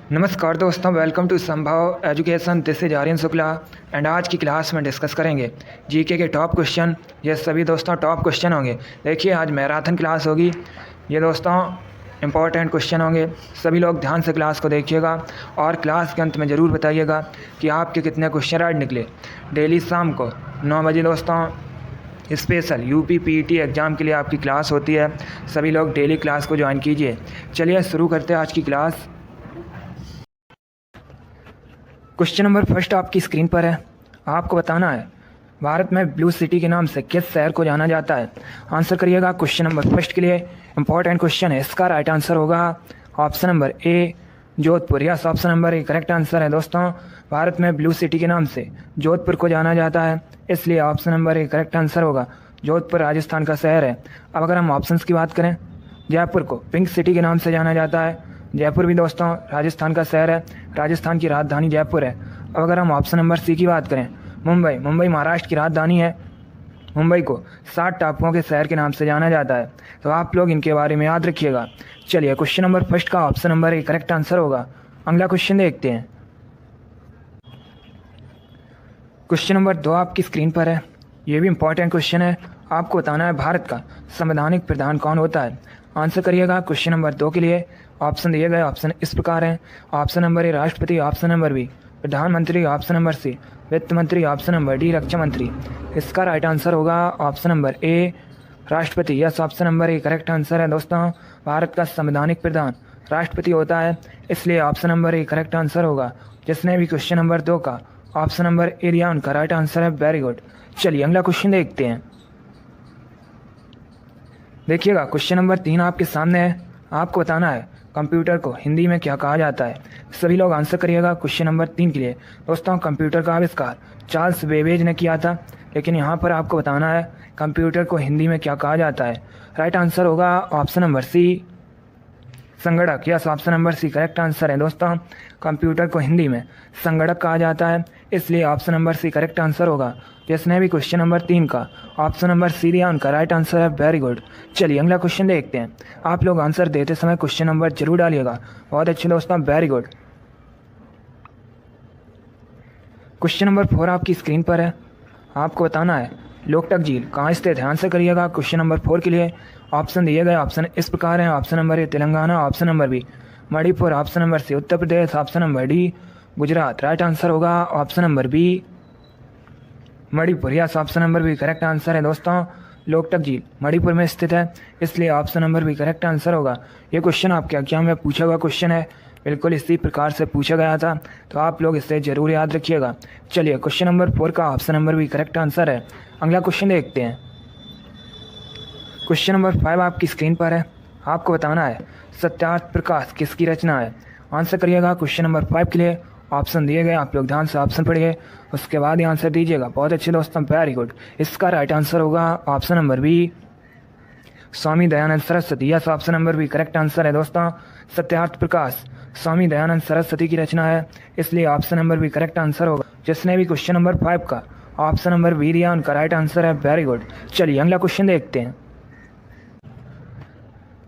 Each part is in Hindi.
नमस्कार दोस्तों, welcome to Sambhav education. This is Aryan Shukla and आज की क्लास में डिस्कस करेंगे जीके के टॉप क्वेश्चन। ये सभी दोस्तों टॉप क्वेश्चन होंगे। देखिए, आज मैराथन क्लास होगी। ये दोस्तों इंपॉर्टेंट क्वेश्चन होंगे। सभी लोग ध्यान से क्लास को देखिएगा और क्लास के अंत में ज़रूर बताइएगा कि आपके कितने क्वेश्चन राइट निकले। डेली शाम को 9 बजे दोस्तों स्पेशल यूपी पीईटी एग्ज़ाम के लिए आपकी क्लास होती है। सभी लोग डेली क्लास को ज्वाइन कीजिए। चलिए शुरू करते हैं आज की क्लास। क्वेश्चन नंबर फर्स्ट आपकी स्क्रीन पर है। आपको बताना है भारत में ब्लू सिटी के नाम से किस शहर को जाना जाता है। आंसर करिएगा। क्वेश्चन नंबर फर्स्ट के लिए इंपॉर्टेंट क्वेश्चन है। इसका राइट आंसर होगा option number A Jodhpur. Yes, option number A correct answer है दोस्तों। भारत में ब्लू सिटी के नाम से जोधपुर को जाना जाता है, इसलिए option number A correct answer होगा। जोधपुर राजस्थान का शहर है। अब अगर हम ऑप्शंस की बात करें, जयपुर को पिंक सिटी के नाम से जाना जाता है। जयपुर भी दोस्तों राजस्थान का शहर है। राजस्थान की राजधानी जयपुर है। अब अगर हम ऑप्शन नंबर सी की बात करें, मुंबई महाराष्ट्र की राजधानी है। मुंबई को 7 टापुओं के शहर के नाम से जाना जाता है। तो आप लोग इनके बारे में याद रखिएगा। चलिए, क्वेश्चन नंबर फर्स्ट का option number A correct answer होगा। अगला क्वेश्चन देखते हैं। क्वेश्चन नंबर 2 आपकी स्क्रीन पर है। ये भी इंपॉर्टेंट क्वेश्चन है। आपको बताना है भारत का संवैधानिक प्रधान कौन होता है। आंसर करिएगा। क्वेश्चन नंबर 2 के लिए ऑप्शन दिए गए ऑप्शन इस प्रकार हैं। ऑप्शन नंबर ए राष्ट्रपति, ऑप्शन नंबर बी प्रधानमंत्री, ऑप्शन नंबर सी वित्त मंत्री, ऑप्शन नंबर डी रक्षा मंत्री। इसका राइट आंसर होगा ऑप्शन नंबर ए राष्ट्रपति। Yes, option number A correct answer है दोस्तों। भारत का संवैधानिक प्रधान राष्ट्रपति होता है, इसलिए option number A correct answer होगा। जिसने भी क्वेश्चन नंबर 2 का ऑप्शन नंबर ए दिया उनका राइट आंसर है। Very good. चलिए अगला क्वेश्चन देखते हैं। देखिएगा, क्वेश्चन नंबर 3 आपके सामने है। आपको बताना है कंप्यूटर को हिंदी में क्या कहा जाता है। सभी लोग आंसर करिएगा क्वेश्चन नंबर 3 के लिए। दोस्तों, कंप्यूटर का आविष्कार चार्ल्स बेबेज ने किया था, लेकिन यहाँ पर आपको बताना है कंप्यूटर को हिंदी में क्या कहा जाता है। राइट आंसर होगा ऑप्शन नंबर सी संगणक। Yes, option number C correct answer है दोस्तों। कंप्यूटर को हिंदी में संगणक कहा जाता है, इसलिए option number C correct answer होगा। जिसने भी क्वेश्चन नंबर 3 का ऑप्शन नंबर सी दिया उनका राइट आंसर है। Very good. चलिए अगला क्वेश्चन देखते हैं। आप लोग आंसर देते समय क्वेश्चन नंबर जरूर डालिएगा। बहुत अच्छे दोस्तों, वेरी गुड। क्वेश्चन नंबर 4 आपकी स्क्रीन पर है। आपको बताना है लोकटक झील कहाँ स्थित है। आंसर करिएगा। क्वेश्चन नंबर 4 के लिए ऑप्शन दिए गए ऑप्शन इस प्रकार हैं। Option number A Telangana, option number B Manipur, option number C Uttar Pradesh, option number D Gujarat. Right answer होगा option number B Manipur. Yes, option number B correct answer है दोस्तों। लोकटक झील मणिपुर में स्थित है, इसलिए option number B correct answer होगा। ये क्वेश्चन आपके एग्जाम में पूछा हुआ क्वेश्चन है, बिल्कुल इसी प्रकार से पूछा गया था, तो आप लोग इसे जरूर याद रखिएगा। चलिए, क्वेश्चन नंबर 4 का option number B correct answer है। अगला क्वेश्चन देखते हैं। क्वेश्चन नंबर 5 आपकी स्क्रीन पर है। आपको बताना है सत्यार्थ प्रकाश किसकी रचना है। आंसर करिएगा। क्वेश्चन नंबर 5 के लिए ऑप्शन दिए गए, आप लोग ध्यान से ऑप्शन पढ़िए, उसके बाद ही आंसर दीजिएगा। बहुत अच्छे दोस्तों, वेरी गुड। इसका राइट आंसर होगा option number B Swami Dayanand Saraswati. Yes, option number B correct answer है दोस्तों। सत्यार्थ प्रकाश स्वामी दयानंद सरस्वती की रचना है, इसलिए option number B correct answer होगा। जिसने भी क्वेश्चन नंबर 5 का ऑप्शन नंबर बी दिया उनका राइट आंसर है। Very good. चलिए अगला क्वेश्चन देखते हैं।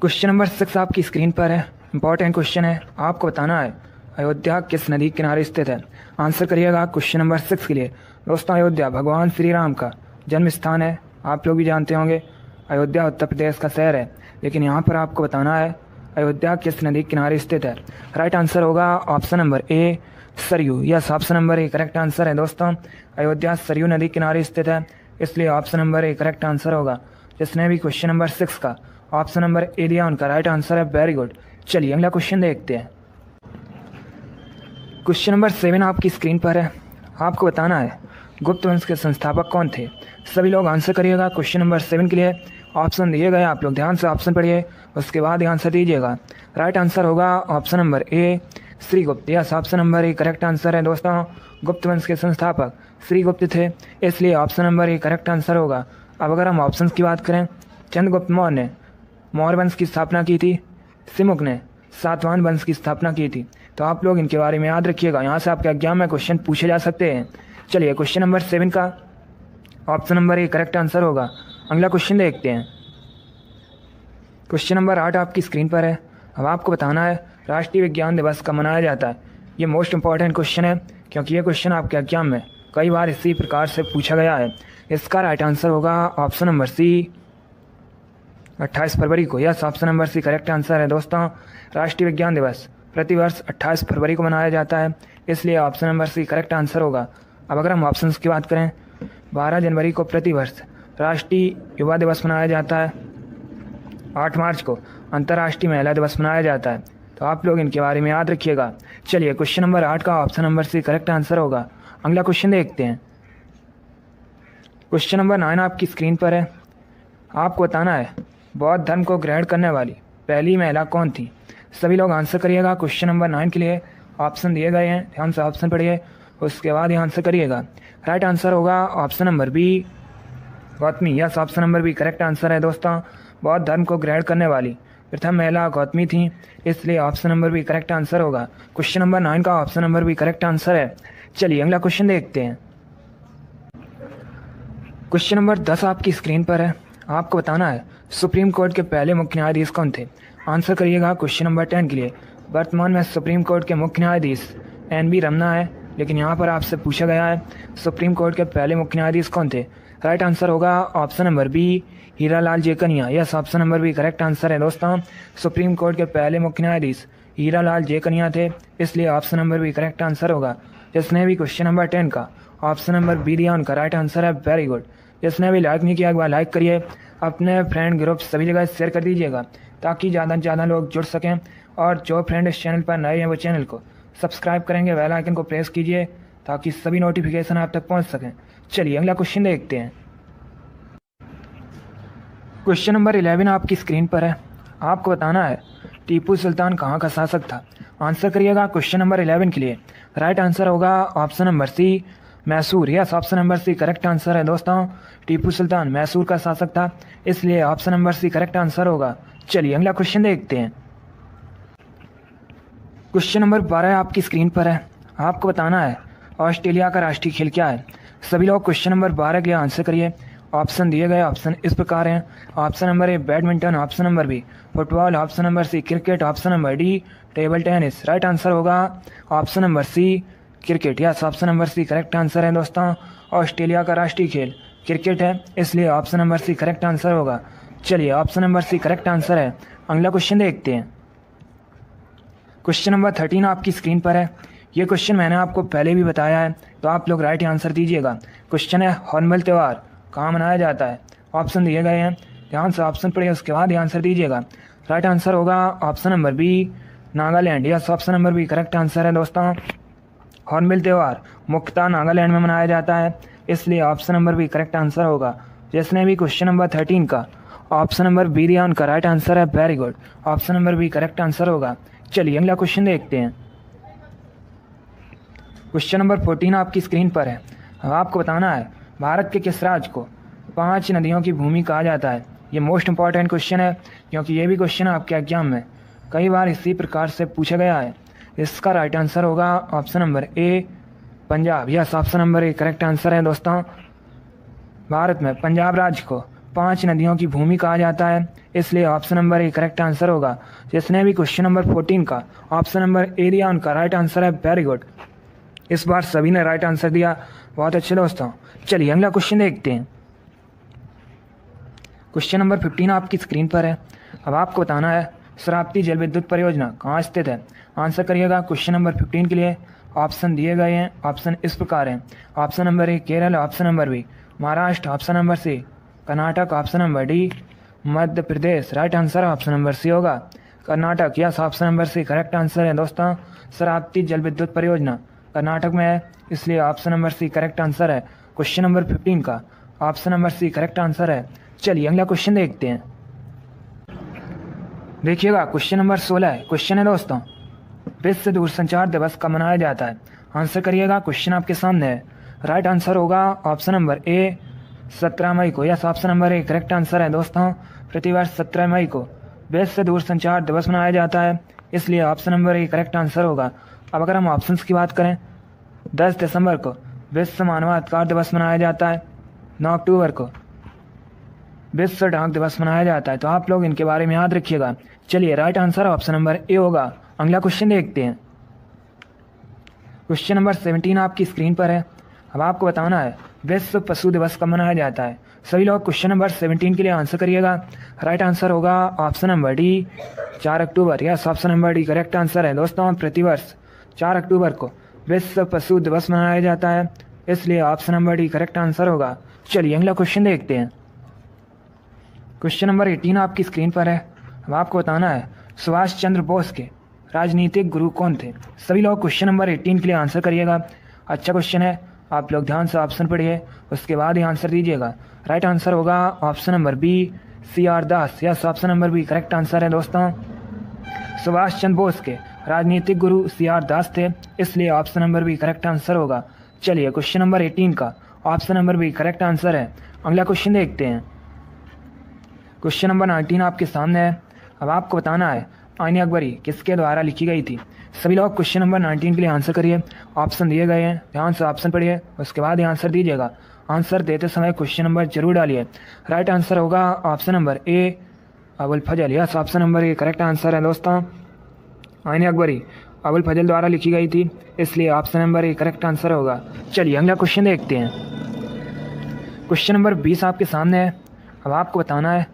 क्वेश्चन नंबर 6 आपकी स्क्रीन पर है। इंपॉर्टेंट क्वेश्चन है। आपको बताना है अयोध्या किस नदी के किनारे स्थित है। आंसर करिएगा। क्वेश्चन नंबर 6 के लिए दोस्तों अयोध्या भगवान श्री राम का जन्म स्थान है। आप लोग भी जानते होंगे अयोध्या उत्तर प्रदेश का शहर है, लेकिन यहाँ पर आपको बताना है अयोध्या किस नदी के किनारे स्थित है। राइट आंसर होगा option number A Saryu. Yes, option number A correct answer है दोस्तों। अयोध्या सरयू नदी के किनारे स्थित है, इसलिए option number A correct answer होगा। जिसने भी क्वेश्चन नंबर 6 का ऑप्शन नंबर ए दिया उनका राइट आंसर है। Very good. चलिए अगला क्वेश्चन देखते हैं। क्वेश्चन नंबर 7 आपकी स्क्रीन पर है। आपको बताना है गुप्त वंश के संस्थापक कौन थे। सभी लोग आंसर करिएगा। क्वेश्चन नंबर 7 के लिए ऑप्शन दिए गए, आप लोग ध्यान से ऑप्शन पढ़िए, उसके बाद ही आंसर दीजिएगा। राइट आंसर होगा option number A Shrigupta. Yes, option number A correct answer है दोस्तों। गुप्त वंश के संस्थापक श्रीगुप्त थे, इसलिए option number A correct answer होगा। अब अगर हम ऑप्शन की बात करें, चंद्रगुप्त मौर्य ने मौर्य वंश की स्थापना की थी, सिमुक ने सातवाहन वंश की स्थापना की थी। तो आप लोग इनके बारे में याद रखिएगा, यहाँ से आपके एग्जाम में क्वेश्चन पूछे जा सकते हैं। चलिए, क्वेश्चन नंबर 7 का option number A correct answer होगा। अगला क्वेश्चन देखते हैं। क्वेश्चन नंबर 8 आपकी स्क्रीन पर है। अब आपको बताना है राष्ट्रीय विज्ञान दिवस कब मनाया जाता है? ये मोस्ट इंपॉर्टेंट क्वेश्चन है क्योंकि ये क्वेश्चन आपके एग्जाम में कई बार इसी प्रकार से पूछा गया है। इसका राइट आंसर होगा ऑप्शन नंबर सी, 28 फरवरी को। Yes, option number C correct answer है दोस्तों। राष्ट्रीय विज्ञान दिवस प्रतिवर्ष 28 फरवरी को मनाया जाता है, इसलिए option number C correct answer होगा। अब अगर हम ऑप्शंस की बात करें, 12 जनवरी को प्रतिवर्ष राष्ट्रीय युवा दिवस मनाया जाता है, 8 मार्च को अंतर्राष्ट्रीय महिला दिवस मनाया जाता है। तो आप लोग इनके बारे में याद रखिएगा। चलिए, क्वेश्चन नंबर 8 का option number C correct answer होगा। अगला क्वेश्चन देखते हैं। क्वेश्चन नंबर 9 आपकी स्क्रीन पर है। आपको बताना है बौद्ध धर्म को ग्रहण करने वाली पहली महिला कौन थी? सभी लोग आंसर करिएगा। क्वेश्चन नंबर 9 के लिए ऑप्शन दिए गए हैं, ध्यान से ऑप्शन पढ़िए, उसके बाद ही आंसर करिएगा। राइट आंसर होगा option number B, Gautami. Yes, option number B correct answer है दोस्तों। बौद्ध धर्म को ग्रहण करने वाली प्रथम महिला गौतमी थी, इसलिए option number B correct answer होगा। क्वेश्चन नंबर 9 का option number B correct answer है। चलिए, अगला क्वेश्चन देखते हैं। क्वेश्चन नंबर 10 आपकी स्क्रीन पर है। आपको बताना है सुप्रीम कोर्ट के पहले मुख्य न्यायाधीश कौन थे? आंसर करिएगा क्वेश्चन नंबर 10 के लिए। वर्तमान में सुप्रीम कोर्ट के मुख्य न्यायाधीश NV रमन्ना है, लेकिन यहाँ पर आपसे पूछा गया है सुप्रीम कोर्ट के पहले मुख्य न्यायाधीश कौन थे? राइट आंसर होगा option number B, Hiralal Kania. Yes, option number B correct answer है दोस्तों। सुप्रीम कोर्ट के पहले मुख्य न्यायाधीश हीरालाल जेकनिया थे, इसलिए option number B correct answer होगा। जिसने भी क्वेश्चन नंबर 10 का ऑप्शन नंबर बी दिया उनका राइट आंसर है। Very good. जिसने भी लाइक नहीं किया एक बार लाइक करिए, अपने फ्रेंड ग्रुप सभी जगह शेयर कर दीजिएगा ताकि ज़्यादा से ज़्यादा लोग जुड़ सकें। और जो फ्रेंड इस चैनल पर नए हैं वो चैनल को सब्सक्राइब करेंगे, बेल आइकन को प्रेस कीजिए ताकि सभी नोटिफिकेशन आप तक पहुंच सकें। चलिए, अगला क्वेश्चन देखते हैं। क्वेश्चन नंबर 11 आपकी स्क्रीन पर है। आपको बताना है टीपू सुल्तान कहाँ का शासक था? आंसर करिएगा क्वेश्चन नंबर 11 के लिए। राइट आंसर होगा option number C, Mysore. Yes, option number C correct answer है दोस्तों। टीपू सुल्तान मैसूर का शासक था, इसलिए option number C correct answer होगा। चलिए, अगला क्वेश्चन देखते हैं। क्वेश्चन नंबर 12 आपकी स्क्रीन पर है। आपको बताना है ऑस्ट्रेलिया का राष्ट्रीय खेल क्या है? सभी लोग क्वेश्चन नंबर 12 के लिए आंसर करिए। ऑप्शन दिए गए ऑप्शन इस प्रकार हैं। Option number A badminton, option number B football, option number C cricket, option number D table tennis. Right answer होगा option number C cricket. Yes, option number C correct answer है दोस्तों। ऑस्ट्रेलिया का राष्ट्रीय खेल क्रिकेट है, इसलिए option number C correct answer होगा। चलिए, option number C correct answer है। अगला क्वेश्चन देखते हैं। क्वेश्चन नंबर 13 आपकी स्क्रीन पर है। ये क्वेश्चन मैंने आपको पहले भी बताया है, तो आप लोग राइट आंसर दीजिएगा। क्वेश्चन है हॉर्नबिल त्यौहार कहाँ मनाया जाता है? ऑप्शन दिए गए हैं, ध्यान से ऑप्शन पढ़िए, उसके बाद ही आंसर दीजिएगा। राइट आंसर होगा option number B, Nagaland. Yes, option number B correct answer है दोस्तों। हॉर्नबिल त्यौहार मुख्यतः नागालैंड में मनाया जाता है, इसलिए option number B correct answer होगा। जिसने भी क्वेश्चन नंबर 13 का ऑप्शन नंबर बी दिया उनका राइट आंसर है। Very good, option number B correct answer होगा। चलिए, अगला क्वेश्चन देखते हैं। क्वेश्चन नंबर 14 आपकी स्क्रीन पर है। अब आपको बताना है भारत के किस राज्य को 5 नदियों की भूमि कहा जाता है? ये मोस्ट इंपॉर्टेंट क्वेश्चन है क्योंकि ये भी क्वेश्चन आपके एग्जाम में कई बार इसी प्रकार से पूछा गया है। इसका राइट आंसर होगा option number A, Punjab. Yes, option number A correct answer है दोस्तों। भारत में पंजाब राज्य को 5 नदियों की भूमि कहा जाता है, इसलिए option number A correct answer होगा। जिसने भी क्वेश्चन नंबर 14 का ऑप्शन नंबर ए दिया उनका राइट आंसर है। वेरी गुड, इस बार सभी ने राइट आंसर दिया, बहुत अच्छे दोस्तों। चलिए, अगला क्वेश्चन देखते हैं। क्वेश्चन नंबर 15 आपकी स्क्रीन पर है। अब आपको बताना है शरावती जल विद्युत परियोजना कहाँ स्थित है? आंसर करिएगा क्वेश्चन नंबर 15 के लिए। ऑप्शन दिए गए हैं, ऑप्शन इस प्रकार हैं। Option number A Kerala, option number B Maharashtra, option number C Karnataka, option number D Madhya Pradesh. Right answer option number C होगा, Karnataka. Yes, option number C correct answer है दोस्तों। शरावती जल विद्युत परियोजना कर्नाटक में है, इसलिए option number C correct answer है। क्वेश्चन नंबर 15 का option number C correct answer है। चलिए, अगला क्वेश्चन देखते हैं। देखिएगा क्वेश्चन नंबर 16 है। क्वेश्चन है दोस्तों विश्व दूरसंचार दिवस कब मनाया जाता है? आंसर करिएगा, क्वेश्चन आपके सामने है। राइट आंसर होगा ऑप्शन नंबर ए 17 मई को। Yes, option number A correct answer है दोस्तों। प्रतिवर्ष 17 मई को विश्व दूरसंचार दिवस मनाया जाता है, इसलिए option number A correct answer होगा। अब अगर हम ऑप्शंस की बात करें, 10 दिसंबर को विश्व मानवाधिकार दिवस मनाया जाता है, 9 अक्टूबर को विश्व डाक दिवस मनाया जाता है, तो आप लोग इनके बारे में याद रखिएगा। चलिए, right answer option number A होगा, अगला क्वेश्चन देखते हैं। क्वेश्चन नंबर 17 आपकी स्क्रीन पर है। अब आपको बताना है विश्व पशु दिवस कब मनाया जाता है। सभी लोग क्वेश्चन नंबर 17 के लिए आंसर करिएगा। राइट आंसर होगा ऑप्शन नंबर डी 4 अक्टूबर। Yes, option number D correct answer है। दोस्तों, प्रतिवर्ष 4 अक्टूबर को विश्व पशु दिवस मनाया जाता है, इसलिए option number D correct answer होगा। चलिए अगला क्वेश्चन देखते हैं। क्वेश्चन नंबर 18 आपकी स्क्रीन पर है। अब आपको बताना है सुभाष चंद्र बोस के राजनीतिक गुरु कौन थे। सभी लोग क्वेश्चन नंबर 18 के लिए आंसर करिएगा। अच्छा क्वेश्चन है, आप लोग ध्यान से ऑप्शन पढ़िए, उसके बाद ही आंसर दीजिएगा। राइट आंसर होगा option number B CR Das. Yes, option number B correct answer है। दोस्तों, सुभाष चंद्र बोस के राजनीतिक गुरु CR दास थे, इसलिए option number B correct answer होगा। चलिए क्वेश्चन नंबर 18 का option number B correct answer है। अगला क्वेश्चन देखते हैं। क्वेश्चन नंबर 19 आपके सामने है। अब आपको बताना है आईन अकबरी किसके द्वारा लिखी गई थी। सभी लोग क्वेश्चन नंबर 19 के लिए आंसर करिए। ऑप्शन दिए गए हैं, ध्यान से ऑप्शन पढ़िए, उसके बाद ही आंसर दीजिएगा। आंसर देते समय क्वेश्चन नंबर जरूर डालिए। राइट आंसर होगा option number A Abul Fazl. Yes, option number A correct answer है। दोस्तों, आईन अकबरी अबुल फजल द्वारा लिखी गई थी, इसलिए option number A correct answer होगा। चलिए अगला क्वेश्चन देखते हैं। क्वेश्चन नंबर 20 आपके सामने है। अब आपको बताना है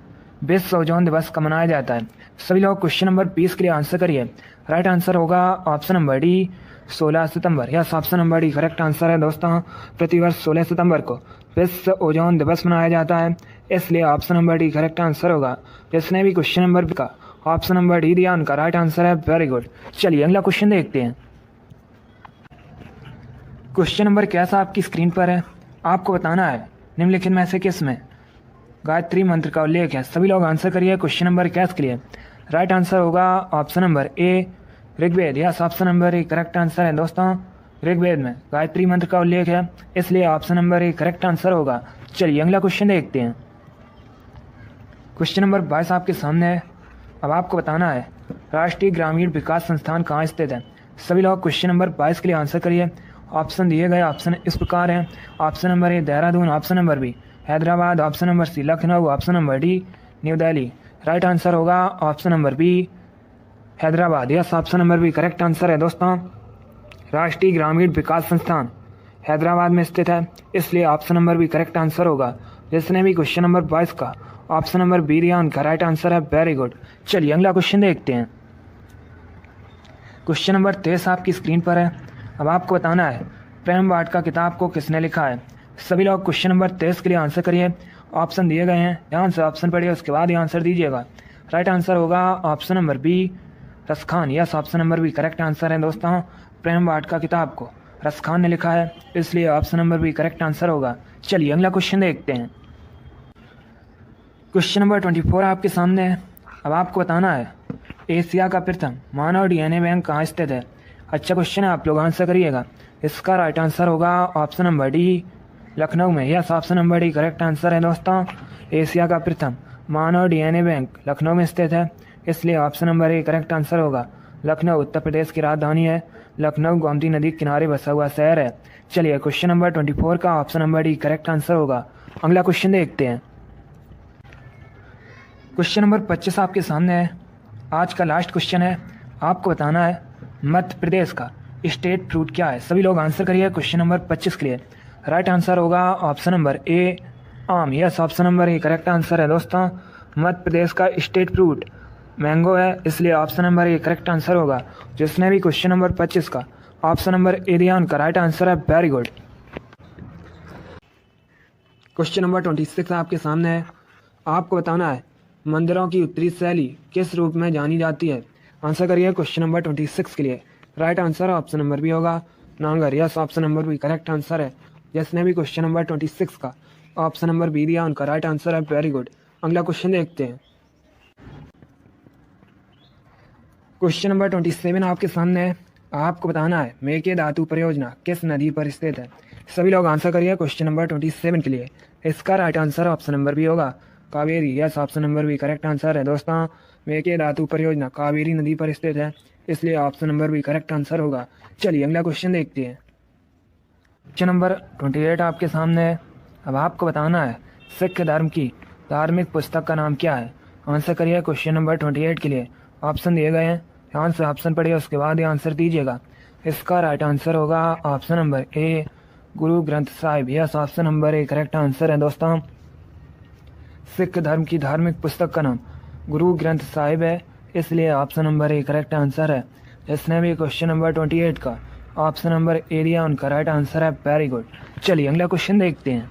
विश्व ओजोन दिवस कब मनाया जाता है। सभी लोग क्वेश्चन नंबर 20 के लिए आंसर करिए। राइट आंसर होगा ऑप्शन नंबर डी 16 सितंबर। Yes, option number D correct answer है। दोस्तों, प्रतिवर्ष 16 सितंबर को विश्व ओजोन दिवस मनाया जाता है, इसलिए option number D correct answer होगा। जिसने भी क्वेश्चन नंबर का ऑप्शन नंबर डी दिया उनका राइट आंसर है। Very good. चलिए अगला क्वेश्चन देखते हैं। क्वेश्चन नंबर कैसा आपकी स्क्रीन पर है। आपको बताना है निम्नलिखित में से किस में गायत्री मंत्र का उल्लेख है। सभी लोग आंसर करिए क्वेश्चन नंबर कैस के लिए। राइट आंसर होगा option number A Rigveda. Yes, option number A correct answer है। दोस्तों, ऋग्वेद में गायत्री मंत्र का उल्लेख है, इसलिए option number A correct answer होगा। चलिए अगला क्वेश्चन देखते हैं। क्वेश्चन नंबर 22 आपके सामने है। अब आपको बताना है राष्ट्रीय ग्रामीण विकास संस्थान कहाँ स्थित है। सभी लोग क्वेश्चन नंबर 22 के लिए आंसर करिए। ऑप्शन दिए गए ऑप्शन इस प्रकार हैं। Option number A Dehradun, option number B Hyderabad, option number C Lucknow, option number D New Delhi. Right answer होगा option number B Hyderabad. Yes, option number B correct answer है। दोस्तों, राष्ट्रीय ग्रामीण विकास संस्थान हैदराबाद में स्थित है, इसलिए option number B correct answer होगा। जिसने भी क्वेश्चन नंबर 22 का ऑप्शन नंबर बी दिया उनका राइट आंसर है। Very good. चलिए अगला क्वेश्चन देखते हैं। क्वेश्चन नंबर 23 आपकी स्क्रीन पर है। अब आपको बताना है प्रेम वाटिका किताब को किसने लिखा है। सभी लोग क्वेश्चन नंबर 23 के लिए आंसर करिए। ऑप्शन दिए गए हैं, ध्यान से ऑप्शन पढ़िए, उसके बाद ही आंसर दीजिएगा। राइट आंसर होगा option number B Raskhan. Yes, option number B correct answer है। दोस्तों, प्रेम वाटिका किताब को रसखान ने लिखा है, इसलिए option number B correct answer होगा। चलिए अगला क्वेश्चन देखते हैं। क्वेश्चन नंबर 24 आपके सामने है। अब आपको बताना है एशिया का प्रथम मानव DNA बैंक कहाँ स्थित है। अच्छा क्वेश्चन है, आप लोग आंसर करिएगा। इसका राइट आंसर होगा ऑप्शन नंबर डी लखनऊ में। Yes, option number D correct answer है। दोस्तों, एशिया का प्रथम मानव DNA बैंक लखनऊ में स्थित है, इसलिए option number A correct answer होगा। लखनऊ उत्तर प्रदेश की राजधानी है। लखनऊ गोमती नदी के किनारे बसा हुआ शहर है। चलिए क्वेश्चन नंबर 24 का option number D correct answer होगा। अगला क्वेश्चन देखते हैं। क्वेश्चन नंबर 25 आपके सामने है। आज का लास्ट क्वेश्चन है। आपको बताना है मध्य प्रदेश का स्टेट फ्रूट क्या है। सभी लोग आंसर करिए क्वेश्चन नंबर 25 के लिए। राइट आंसर होगा ऑप्शन नंबर ए आम। Yes, option number A correct answer है। दोस्तों, मध्य प्रदेश का स्टेट फ्रूट मैंगो है, इसलिए option number A correct answer होगा। जिसने भी क्वेश्चन नंबर 25 का ऑप्शन नंबर ए दिया उनका राइट आंसर है। Very good. क्वेश्चन नंबर 26 आपके सामने है। आपको बताना है मंदिरों की उत्तरी शैली किस रूप में जानी जाती है। आंसर करिए क्वेश्चन नंबर 26 के लिए। Right answer option number B होगा Nangar. Yes, option number B correct answer है। जिसने भी क्वेश्चन नंबर 26 का ऑप्शन नंबर बी दिया उनका राइट आंसर है। Very good. अगला क्वेश्चन देखते हैं। क्वेश्चन नंबर 27 आपके सामने है। आपको बताना है मेकेदातु परियोजना किस नदी पर स्थित है। सभी लोग आंसर करिए क्वेश्चन नंबर 27 के लिए। इसका right answer option number B होगा Kaveri. Yes, option number B correct answer है। दोस्तों, मेकेदातु परियोजना कावेरी नदी पर स्थित है, इसलिए option number B correct answer होगा। चलिए अगला क्वेश्चन देखते हैं। क्वेश्चन नंबर 28 आपके सामने है। अब आपको बताना है सिख धर्म की धार्मिक पुस्तक का नाम क्या है। आंसर करिए क्वेश्चन नंबर 28 के लिए। ऑप्शन दिए गए हैं, ध्यान से ऑप्शन पढ़िए, उसके बाद ही आंसर दीजिएगा। इसका राइट आंसर होगा option number A, Guru Granth Sahib. Yes, option number A correct answer है दोस्तों। सिख धर्म की धार्मिक पुस्तक का नाम गुरु ग्रंथ साहिब है, इसलिए option number A correct answer है। जिसने भी क्वेश्चन नंबर 28 का ऑप्शन नंबर ए दिया उनका राइट आंसर है। Very good. चलिए अगला क्वेश्चन देखते हैं।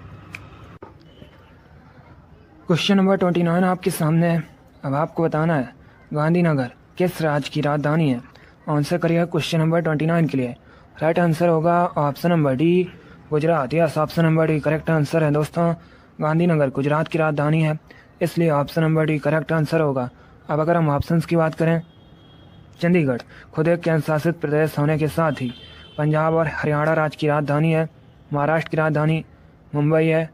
क्वेश्चन नंबर 29 आपके सामने है। अब आपको बताना है गांधीनगर किस राज्य की राजधानी है। आंसर करिए क्वेश्चन नंबर 29 के लिए। राइट आंसर होगा option number D, Gujarat. Yes, option number D correct answer है दोस्तों। गांधीनगर गुजरात की राजधानी है, इसलिए option number D correct answer होगा। अब अगर हम ऑप्शंस की बात करें, चंडीगढ़ खुद एक केंद्र शासित प्रदेश होने के साथ ही पंजाब और हरियाणा राज्य की राजधानी है। महाराष्ट्र की राजधानी मुंबई है।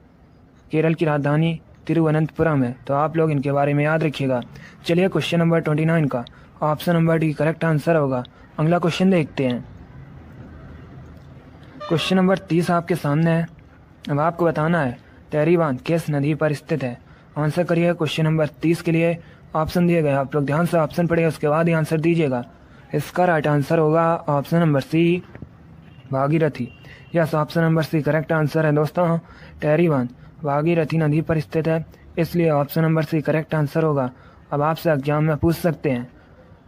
केरल की राजधानी तिरुवनंतपुरम है। तो आप लोग इनके बारे में याद रखिएगा। चलिए क्वेश्चन नंबर 29 का option number D correct answer होगा। अगला क्वेश्चन देखते हैं। क्वेश्चन नंबर 30 आपके सामने है। अब आपको बताना है टेहरी बांध किस नदी पर स्थित है। आंसर करिए क्वेश्चन नंबर 30 के लिए। ऑप्शन दिए गए, आप लोग ध्यान से ऑप्शन पढ़िए, उसके बाद ही आंसर दीजिएगा। इसका राइट आंसर होगा option number C, Bhagirathi. Yes, option number C correct answer है दोस्तों। टेहरी बांध भागीरथी नदी पर स्थित है, इसलिए option number C correct answer होगा। अब आपसे एग्जाम में पूछ सकते हैं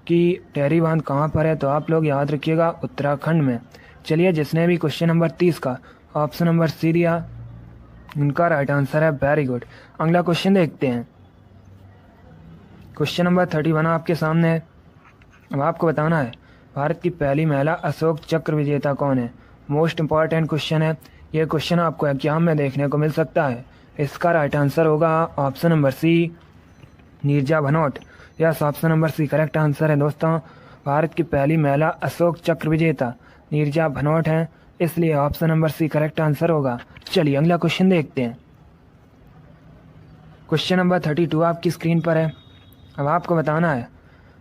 कि टेहरी बांध कहाँ पर है, तो आप लोग याद रखिएगा उत्तराखंड में। चलिए, जिसने भी क्वेश्चन नंबर 30 का ऑप्शन नंबर सी दिया उनका राइट आंसर है। Very good. अगला क्वेश्चन देखते हैं। क्वेश्चन नंबर 31 आपके सामने है। अब आपको बताना है भारत की पहली महिला अशोक चक्र विजेता कौन है। मोस्ट इंपॉर्टेंट क्वेश्चन है। यह क्वेश्चन आपको एग्जाम में देखने को मिल सकता है। इसका राइट आंसर होगा option number C, Neerja Bhanot. Yes, option number C correct answer है दोस्तों। भारत की पहली महिला अशोक चक्र विजेता नीरजा भनोट हैं, इसलिए option number C correct answer होगा। चलिए अगला क्वेश्चन देखते हैं। क्वेश्चन नंबर 32 आपकी स्क्रीन पर है। अब आपको बताना है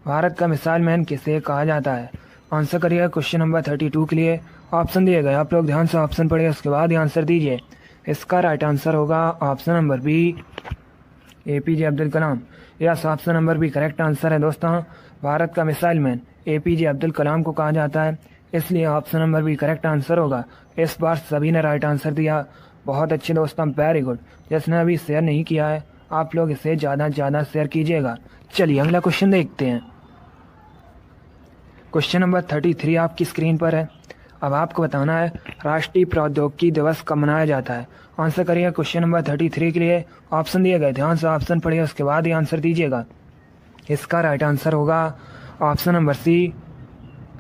भारत का मिसाइल मैन किसे कहा जाता है। आंसर करिए क्वेश्चन नंबर 32 के लिए। ऑप्शन दिए गए, आप लोग ध्यान से ऑप्शन पढ़िए, उसके बाद ही आंसर दीजिए। इसका राइट आंसर होगा option number B, APJ Abdul Kalam. Yes, option number B correct answer है दोस्तों। भारत का missile man APJ Abdul Kalam को कहा जाता है, इसलिए option number B correct answer होगा। इस बार सभी ने राइट आंसर दिया। बहुत अच्छे दोस्तों, वेरी गुड। जिसने अभी शेयर नहीं किया है, आप लोग इसे ज़्यादा से ज़्यादा शेयर कीजिएगा। चलिए अगला क्वेश्चन देखते हैं। क्वेश्चन नंबर 33 आपकी स्क्रीन पर है। अब आपको बताना है राष्ट्रीय प्रौद्योगिकी दिवस कब मनाया जाता है। आंसर करिए क्वेश्चन नंबर 33 के लिए। ऑप्शन दिए गए, ध्यान से ऑप्शन पढ़िए, उसके बाद ही आंसर दीजिएगा। इसका राइट आंसर होगा ऑप्शन नंबर सी,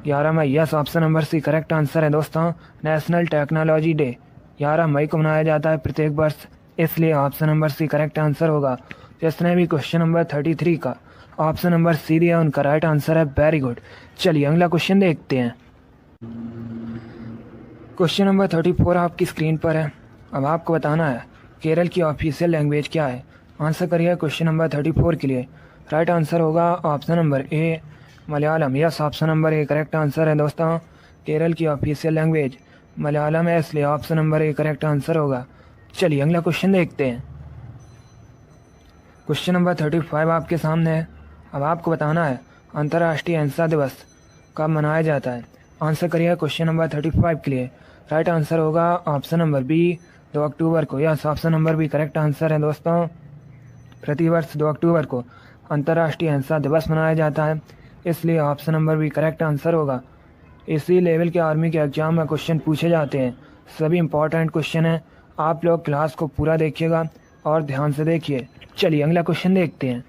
11 मई। Yes, option number C correct answer है दोस्तों। नेशनल टेक्नोलॉजी डे 11 मई को मनाया जाता है प्रत्येक वर्ष, इसलिए option number C correct answer होगा। जिसने भी क्वेश्चन नंबर 33 का ऑप्शन नंबर सी दिया उनका राइट आंसर है। Very good. चलिए अगला क्वेश्चन देखते हैं। क्वेश्चन नंबर 34 आपकी स्क्रीन पर है। अब आपको बताना है केरल की ऑफिशियल लैंग्वेज क्या है। आंसर करिए क्वेश्चन नंबर 34 के लिए। राइट आंसर होगा option number A, Malayalam. Yes, option number A correct answer है दोस्तों। केरल की ऑफिशियल लैंग्वेज मलयालम है, इसलिए option number A correct answer होगा। चलिए अगला क्वेश्चन देखते हैं। क्वेश्चन नंबर 35 आपके सामने है। अब आपको बताना है अंतर्राष्ट्रीय अहिंसा दिवस कब मनाया जाता है। आंसर करिए क्वेश्चन नंबर 35 के लिए। राइट आंसर होगा ऑप्शन नंबर बी, 2 अक्टूबर को। Yes, option number B correct answer है दोस्तों। प्रतिवर्ष 2 अक्टूबर को अंतर्राष्ट्रीय अहिंसा दिवस मनाया जाता है, इसलिए option number B correct answer होगा। इसी लेवल के आर्मी के एग्जाम में क्वेश्चन पूछे जाते हैं। सभी इंपॉर्टेंट क्वेश्चन हैं। आप लोग क्लास को पूरा देखिएगा और ध्यान से देखिए। चलिए अगला क्वेश्चन देखते हैं।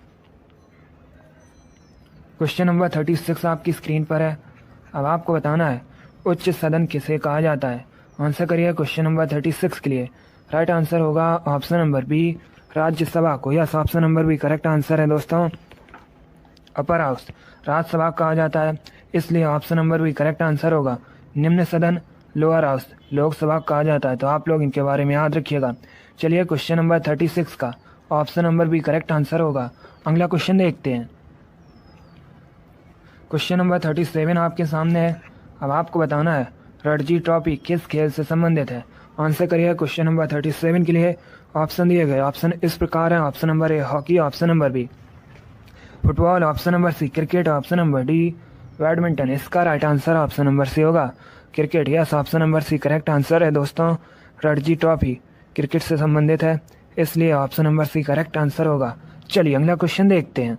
क्वेश्चन नंबर 36 आपकी स्क्रीन पर है। अब आपको बताना है उच्च सदन किसे कहा जाता है। आंसर करिए क्वेश्चन नंबर 36 के लिए। राइट आंसर होगा ऑप्शन नंबर बी, राज्यसभा को। Yes, option number B correct answer है दोस्तों। अपर हाउस राज्यसभा कहा जाता है, इसलिए option number B correct answer होगा। निम्न सदन लोअर हाउस लोकसभा कहा जाता है, तो आप लोग इनके बारे में याद रखिएगा। चलिए क्वेश्चन नंबर 36 का option number B correct answer होगा। अगला क्वेश्चन देखते हैं। क्वेश्चन नंबर 37 आपके सामने है। अब आपको बताना है रणजी ट्रॉफी किस खेल से संबंधित है। आंसर करिए क्वेश्चन नंबर 37 के लिए। ऑप्शन दिए गए, ऑप्शन इस प्रकार है। Option number A hockey, option number B football, option number C cricket, option number D badminton, इसका right answer option number C होगा। Cricket, yes option number C correct answer है दोस्तों। रणजी ट्रॉफी क्रिकेट से संबंधित है, इसलिए option number C correct answer होगा। चलिए अगला क्वेश्चन देखते हैं।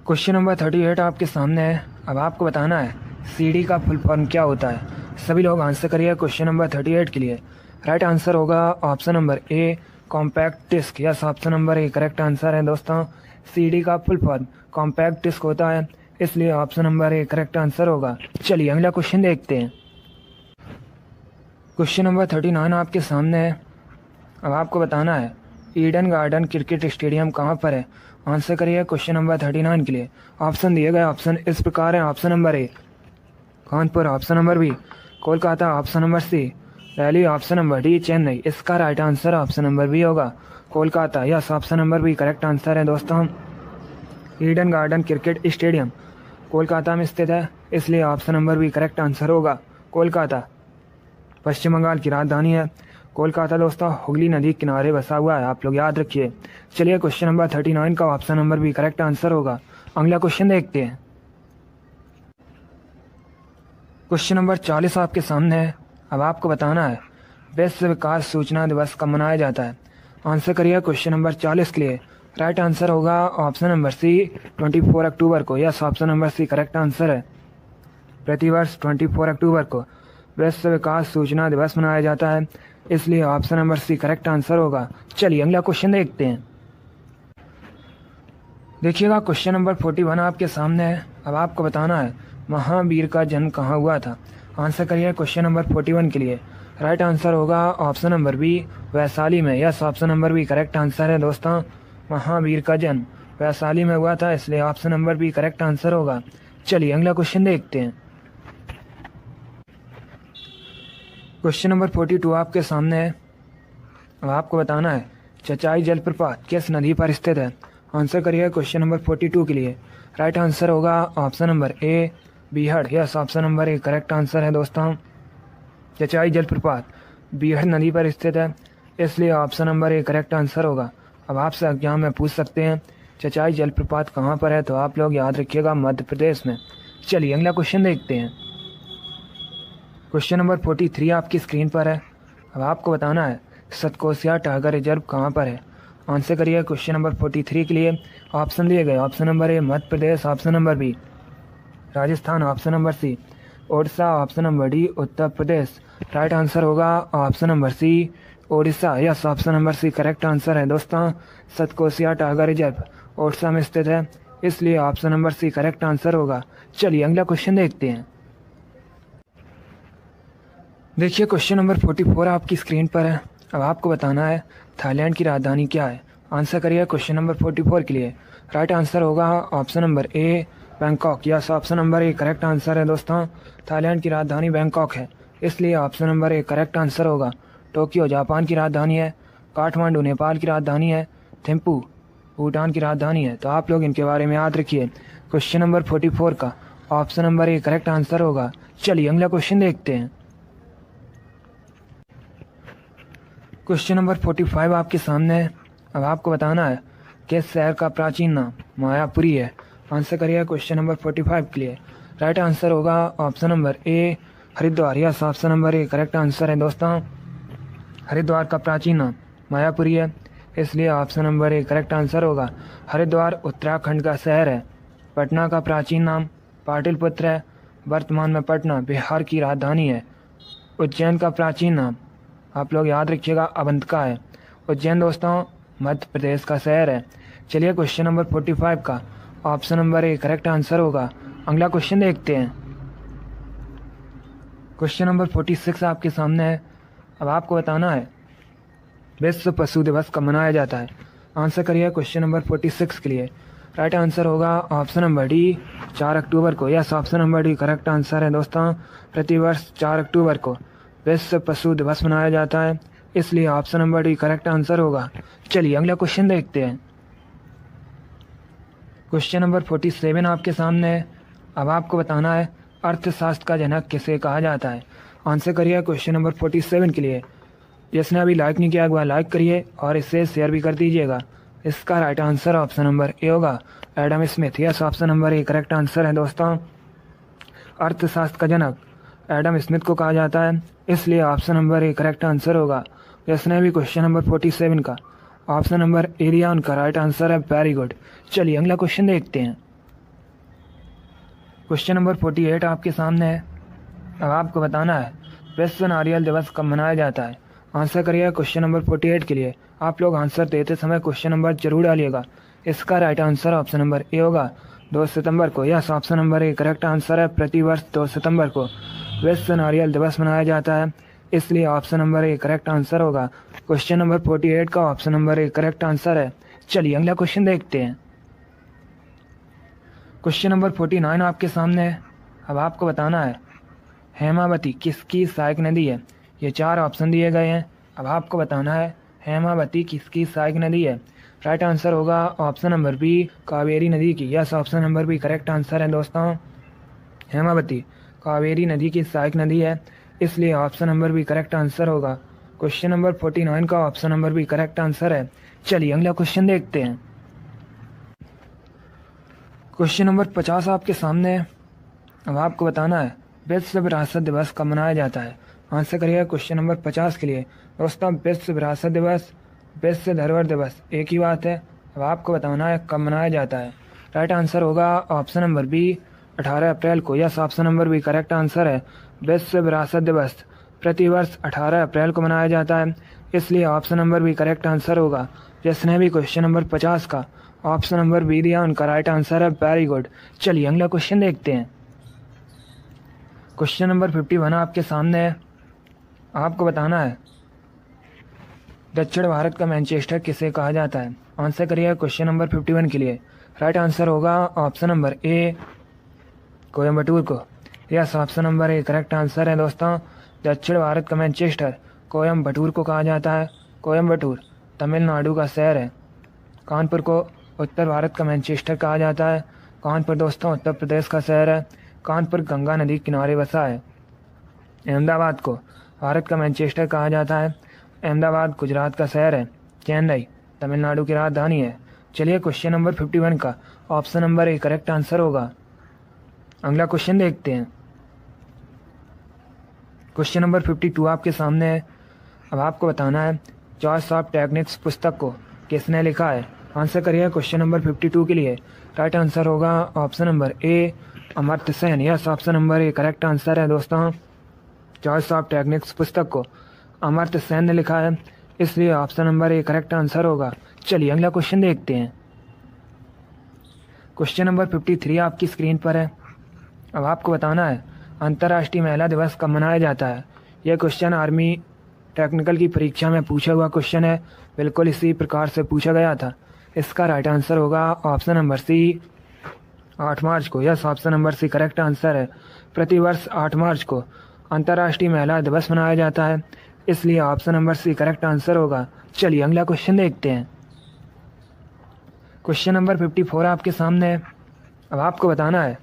क्वेश्चन नंबर 38 आपके सामने है। अब आपको बताना है सीडी का फुल फॉर्म क्या होता है। सभी लोग आंसर करिए क्वेश्चन नंबर 38 के लिए। राइट आंसर होगा option number A compact disc, yes option number A correct answer है दोस्तों। सीडी का फुल फॉर्म कॉम्पैक्ट डिस्क होता है, इसलिए option number A correct answer होगा। चलिए अगला क्वेश्चन देखते हैं। क्वेश्चन नंबर 39 आपके सामने है। अब आपको बताना है ईडन गार्डन क्रिकेट स्टेडियम कहाँ पर है। आंसर करिए क्वेश्चन नंबर 39 के लिए। ऑप्शन दिए गए ऑप्शन इस प्रकार है। Option number A Kanpur, option number B Kolkata, option number C Delhi, option number D Chennai. इसका right answer option number B होगा, Kolkata, yes option number B correct answer है दोस्तों। Eden Garden cricket stadium Kolkata में स्थित है, इसलिए option number B correct answer होगा, कोलकाता। पश्चिम बंगाल की राजधानी है कोलकाता दोस्तों, हुगली नदी के किनारे बसा हुआ है, आप लोग याद रखिए। चलिए क्वेश्चन नंबर 39 का option number B correct answer होगा। अगला क्वेश्चन देखते हैं। क्वेश्चन नंबर 40 आपके सामने है। अब आपको बताना है विश्व विकास सूचना दिवस कब मनाया जाता है। आंसर करिए क्वेश्चन नंबर 40 के लिए। राइट आंसर होगा ऑप्शन नंबर सी 24 अक्टूबर को, yes option number C correct answer है। प्रतिवर्ष 24 अक्टूबर को विश्व विकास सूचना दिवस मनाया जाता है, इसलिए option number C correct answer होगा। चलिए अगला क्वेश्चन देखते हैं। देखिएगा क्वेश्चन नंबर 41 आपके सामने है। अब आपको बताना है महावीर का जन्म कहाँ हुआ था। आंसर करिए क्वेश्चन नंबर 41 के लिए। राइट आंसर होगा ऑप्शन नंबर बी वैशाली में, yes option number B correct answer है दोस्तों। महावीर का जन्म वैशाली में हुआ था, इसलिए option number B correct answer होगा। चलिए अगला क्वेश्चन देखते हैं। क्वेश्चन नंबर 42 आपके सामने है। अब आपको बताना है चचाई जलप्रपात किस नदी पर स्थित है। आंसर करिए क्वेश्चन नंबर 42 के लिए। राइट आंसर होगा ऑप्शन नंबर ए बीहड़, yes option number A correct answer है दोस्तों। चचाई जलप्रपात बीहड़ नदी पर स्थित है, इसलिए option number A correct answer होगा। अब आपसे एग्जाम में पूछ सकते हैं चचाई जलप्रपात कहाँ पर है, तो आप लोग याद रखिएगा मध्य प्रदेश में। चलिए अगला क्वेश्चन देखते हैं। क्वेश्चन नंबर 43 आपकी स्क्रीन पर है। अब आपको बताना है सतकोसिया टाइगर रिजर्व कहाँ पर है। आंसर करिए क्वेश्चन नंबर 43 के लिए। ऑप्शन दिए गए option number A Madhya Pradesh, option number B Rajasthan, option number C Odisha, option number D Uttar Pradesh. Right answer होगा option number C Odisha, yes option number C correct answer है दोस्तों। सतकोसिया टाइगर रिजर्व ओडिशा में स्थित है, इसलिए option number C correct answer होगा। चलिए अगला क्वेश्चन देखते हैं। देखिए क्वेश्चन नंबर 44 आपकी स्क्रीन पर है। अब आपको बताना है थाईलैंड की राजधानी क्या है। आंसर करिए क्वेश्चन नंबर 44 के लिए। राइट आंसर होगा option number A Bangkok, yes option number A correct answer है दोस्तों। थाईलैंड की राजधानी बैंकॉक है, इसलिए option number A correct answer होगा। टोक्यो जापान की राजधानी है, काठमांडू नेपाल की राजधानी है, थिम्पू भूटान की राजधानी है, तो आप लोग इनके बारे में याद रखिए। क्वेश्चन नंबर 44 का option number A correct answer होगा। चलिए अगला क्वेश्चन देखते हैं। क्वेश्चन नंबर 45 आपके सामने है। अब आपको बताना है किस शहर का प्राचीन नाम मायापुरी है। आंसर करिए क्वेश्चन नंबर 45 के लिए। राइट आंसर होगा option number A Haridwar, yes option number A correct answer है दोस्तों। हरिद्वार का प्राचीन नाम मायापुरी है, इसलिए option number A correct answer होगा। हरिद्वार उत्तराखंड का शहर है। पटना का प्राचीन नाम पाटलिपुत्र है, वर्तमान में पटना बिहार की राजधानी है। उज्जैन का प्राचीन नाम आप लोग याद रखिएगा अवंतिका है। उज्जैन दोस्तों मध्य प्रदेश का शहर है। चलिए क्वेश्चन नंबर 45 का option number A correct answer होगा। अगला क्वेश्चन देखते हैं। क्वेश्चन नंबर 46 आपके सामने है। अब आपको बताना है विश्व पशु दिवस कब मनाया जाता है। आंसर करिए क्वेश्चन नंबर 46 के लिए। राइट आंसर होगा ऑप्शन नंबर डी 4 अक्टूबर को, yes option number D correct answer है दोस्तों। प्रतिवर्ष 4 अक्टूबर को विश्व पशु दिवस मनाया जाता है, इसलिए option number D correct answer होगा। चलिए अगला क्वेश्चन देखते हैं। क्वेश्चन नंबर 47 आपके सामने है। अब आपको बताना है अर्थशास्त्र का जनक किसे कहा जाता है। आंसर करिए क्वेश्चन नंबर 47 के लिए। जिसने अभी लाइक नहीं किया एक बार लाइक करिए और इसे शेयर भी कर दीजिएगा। इसका right answer option number A होगा Adam Smith. Yes, option number A correct answer है दोस्तों। अर्थशास्त्र का जनक एडम स्मिथ को कहा जाता है, इसलिए option number A correct answer होगा। जिसने भी क्वेश्चन नंबर 47 का ऑप्शन नंबर ए दिया उनका राइट आंसर है। Very good. चलिए अगला क्वेश्चन देखते हैं। क्वेश्चन नंबर 48 आपके सामने है। अब आपको बताना है विश्व नारियल दिवस कब मनाया जाता है। आंसर करिएगा क्वेश्चन नंबर 48 के लिए। आप लोग आंसर देते समय क्वेश्चन नंबर जरूर डालिएगा। इसका right answer option number A होगा 2 सितंबर को। Yes, option number A correct answer है। प्रतिवर्ष 2 सितंबर को विश्व नारियल दिवस मनाया जाता है, इसलिए option number A correct answer होगा। क्वेश्चन नंबर 48 का option number A correct answer है। चलिए अगला क्वेश्चन देखते हैं। क्वेश्चन नंबर 49 आपके सामने है। अब आपको बताना है हेमावती किसकी सहायक नदी है। ये 4 ऑप्शन दिए गए हैं। अब आपको बताना है हेमावती किसकी सहायक नदी है। राइट आंसर होगा ऑप्शन नंबर बी कावेरी नदी की। Yes, option number B correct answer है दोस्तों। हेमावती कावेरी नदी की सहायक नदी है, इसलिए option number B correct answer होगा। क्वेश्चन नंबर 49 का option number B correct answer है। चलिए अगला क्वेश्चन देखते हैं। क्वेश्चन नंबर 50 आपके सामने है। अब आपको बताना है विश्व विरासत दिवस कब मनाया जाता है। आंसर करिएगा क्वेश्चन नंबर 50 के लिए। दोस्तों, विश्व विरासत दिवस, विश्व धरोहर दिवस एक ही बात है। अब आपको बताना है कब मनाया जाता है। राइट आंसर होगा ऑप्शन नंबर बी 18 अप्रैल को। Yes, option number B correct answer है। विश्व विरासत दिवस प्रतिवर्ष 18 अप्रैल को मनाया जाता है, इसलिए option number B correct answer होगा। जिसने भी क्वेश्चन नंबर 50 का ऑप्शन नंबर बी दिया उनका राइट आंसर है। Very good. चलिए अगला क्वेश्चन देखते हैं। क्वेश्चन नंबर 51 आपके सामने है। आपको बताना है दक्षिण भारत का मैनचेस्टर किसे कहा जाता है। आंसर करिएगा क्वेश्चन नंबर 51 के लिए। राइट आंसर होगा ऑप्शन नंबर ए कोयम्बटूर को। Yes, option number A correct answer है दोस्तों। दक्षिण भारत का मैनचेस्टर कोयम्बटूर को कहा जाता है। कोयम्बटूर तमिलनाडु का शहर है। कानपुर को उत्तर भारत का मैनचेस्टर कहा जाता है। कानपुर दोस्तों उत्तर प्रदेश का शहर है। कानपुर गंगा नदी किनारे बसा है। अहमदाबाद को भारत का मैनचेस्टर कहा जाता है। अहमदाबाद गुजरात का शहर है। चेन्नई तमिलनाडु की राजधानी है। चलिए क्वेश्चन नंबर 51 का option number A correct answer होगा। अगला क्वेश्चन देखते हैं। क्वेश्चन नंबर 52 आपके सामने है। अब आपको बताना है चॉइस ऑफ टेक्निक्स पुस्तक को किसने लिखा है। आंसर करिए क्वेश्चन नंबर 52 के लिए। राइट आंसर होगा option number A Amartya Sen. Yes, option number A correct answer है दोस्तों। चॉइस ऑफ टेक्निक्स पुस्तक को अमर्त्य सेन ने लिखा है, इसलिए option number A correct answer होगा। चलिए अगला क्वेश्चन देखते हैं। क्वेश्चन नंबर 53 आपकी स्क्रीन पर है। अब आपको बताना है अंतर्राष्ट्रीय महिला दिवस कब मनाया जाता है। यह क्वेश्चन आर्मी टेक्निकल की परीक्षा में पूछा हुआ क्वेश्चन है। बिल्कुल इसी प्रकार से पूछा गया था। इसका राइट आंसर होगा ऑप्शन नंबर सी 8 मार्च को। Yes, option number C correct answer है। प्रतिवर्ष 8 मार्च को अंतर्राष्ट्रीय महिला दिवस मनाया जाता है, इसलिए option number C correct answer होगा। चलिए अगला क्वेश्चन देखते हैं। क्वेश्चन नंबर 54 आपके सामने है। अब आपको बताना है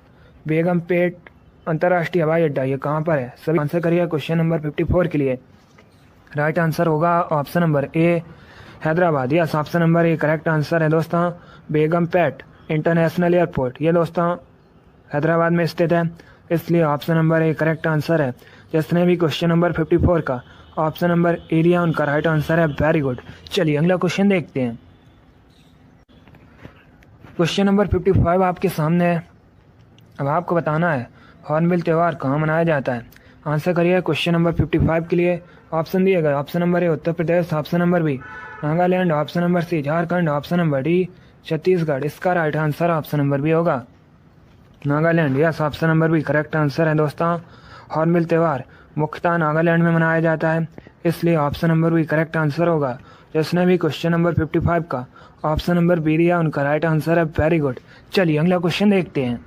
बेगमपेट अंतर्राष्ट्रीय हवाई अड्डा ये कहाँ पर है। सभी आंसर करिए क्वेश्चन नंबर 54 के लिए। राइट आंसर होगा option number A Hyderabad. Yes, option number A correct answer है दोस्तों। बेगमपेट इंटरनेशनल एयरपोर्ट ये दोस्तों हैदराबाद में स्थित है, इसलिए option number A correct answer है। जिसने भी क्वेश्चन नंबर 54 का ऑप्शन नंबर ए दिया उनका राइट आंसर है। Very good. चलिए अगला क्वेश्चन देखते हैं। क्वेश्चन नंबर 55 आपके सामने है। अब आपको बताना है हॉर्नबिल त्यौहार कहाँ मनाया जाता है। आंसर करिए क्वेश्चन नंबर 55 के लिए। ऑप्शन दिए गए option number A Uttar Pradesh, option number B Nagaland, option number C Jharkhand, option number D Chhattisgarh. इसका right answer option number B होगा Nagaland. Yes, option number B correct answer है दोस्तों। हॉर्नबिल त्यौहार मुख्यतः नागालैंड में मनाया जाता है, इसलिए option number B correct answer होगा। जिसने भी क्वेश्चन नंबर 55 का ऑप्शन नंबर बी दिया उनका राइट आंसर है। Very good. चलिए अगला क्वेश्चन देखते हैं।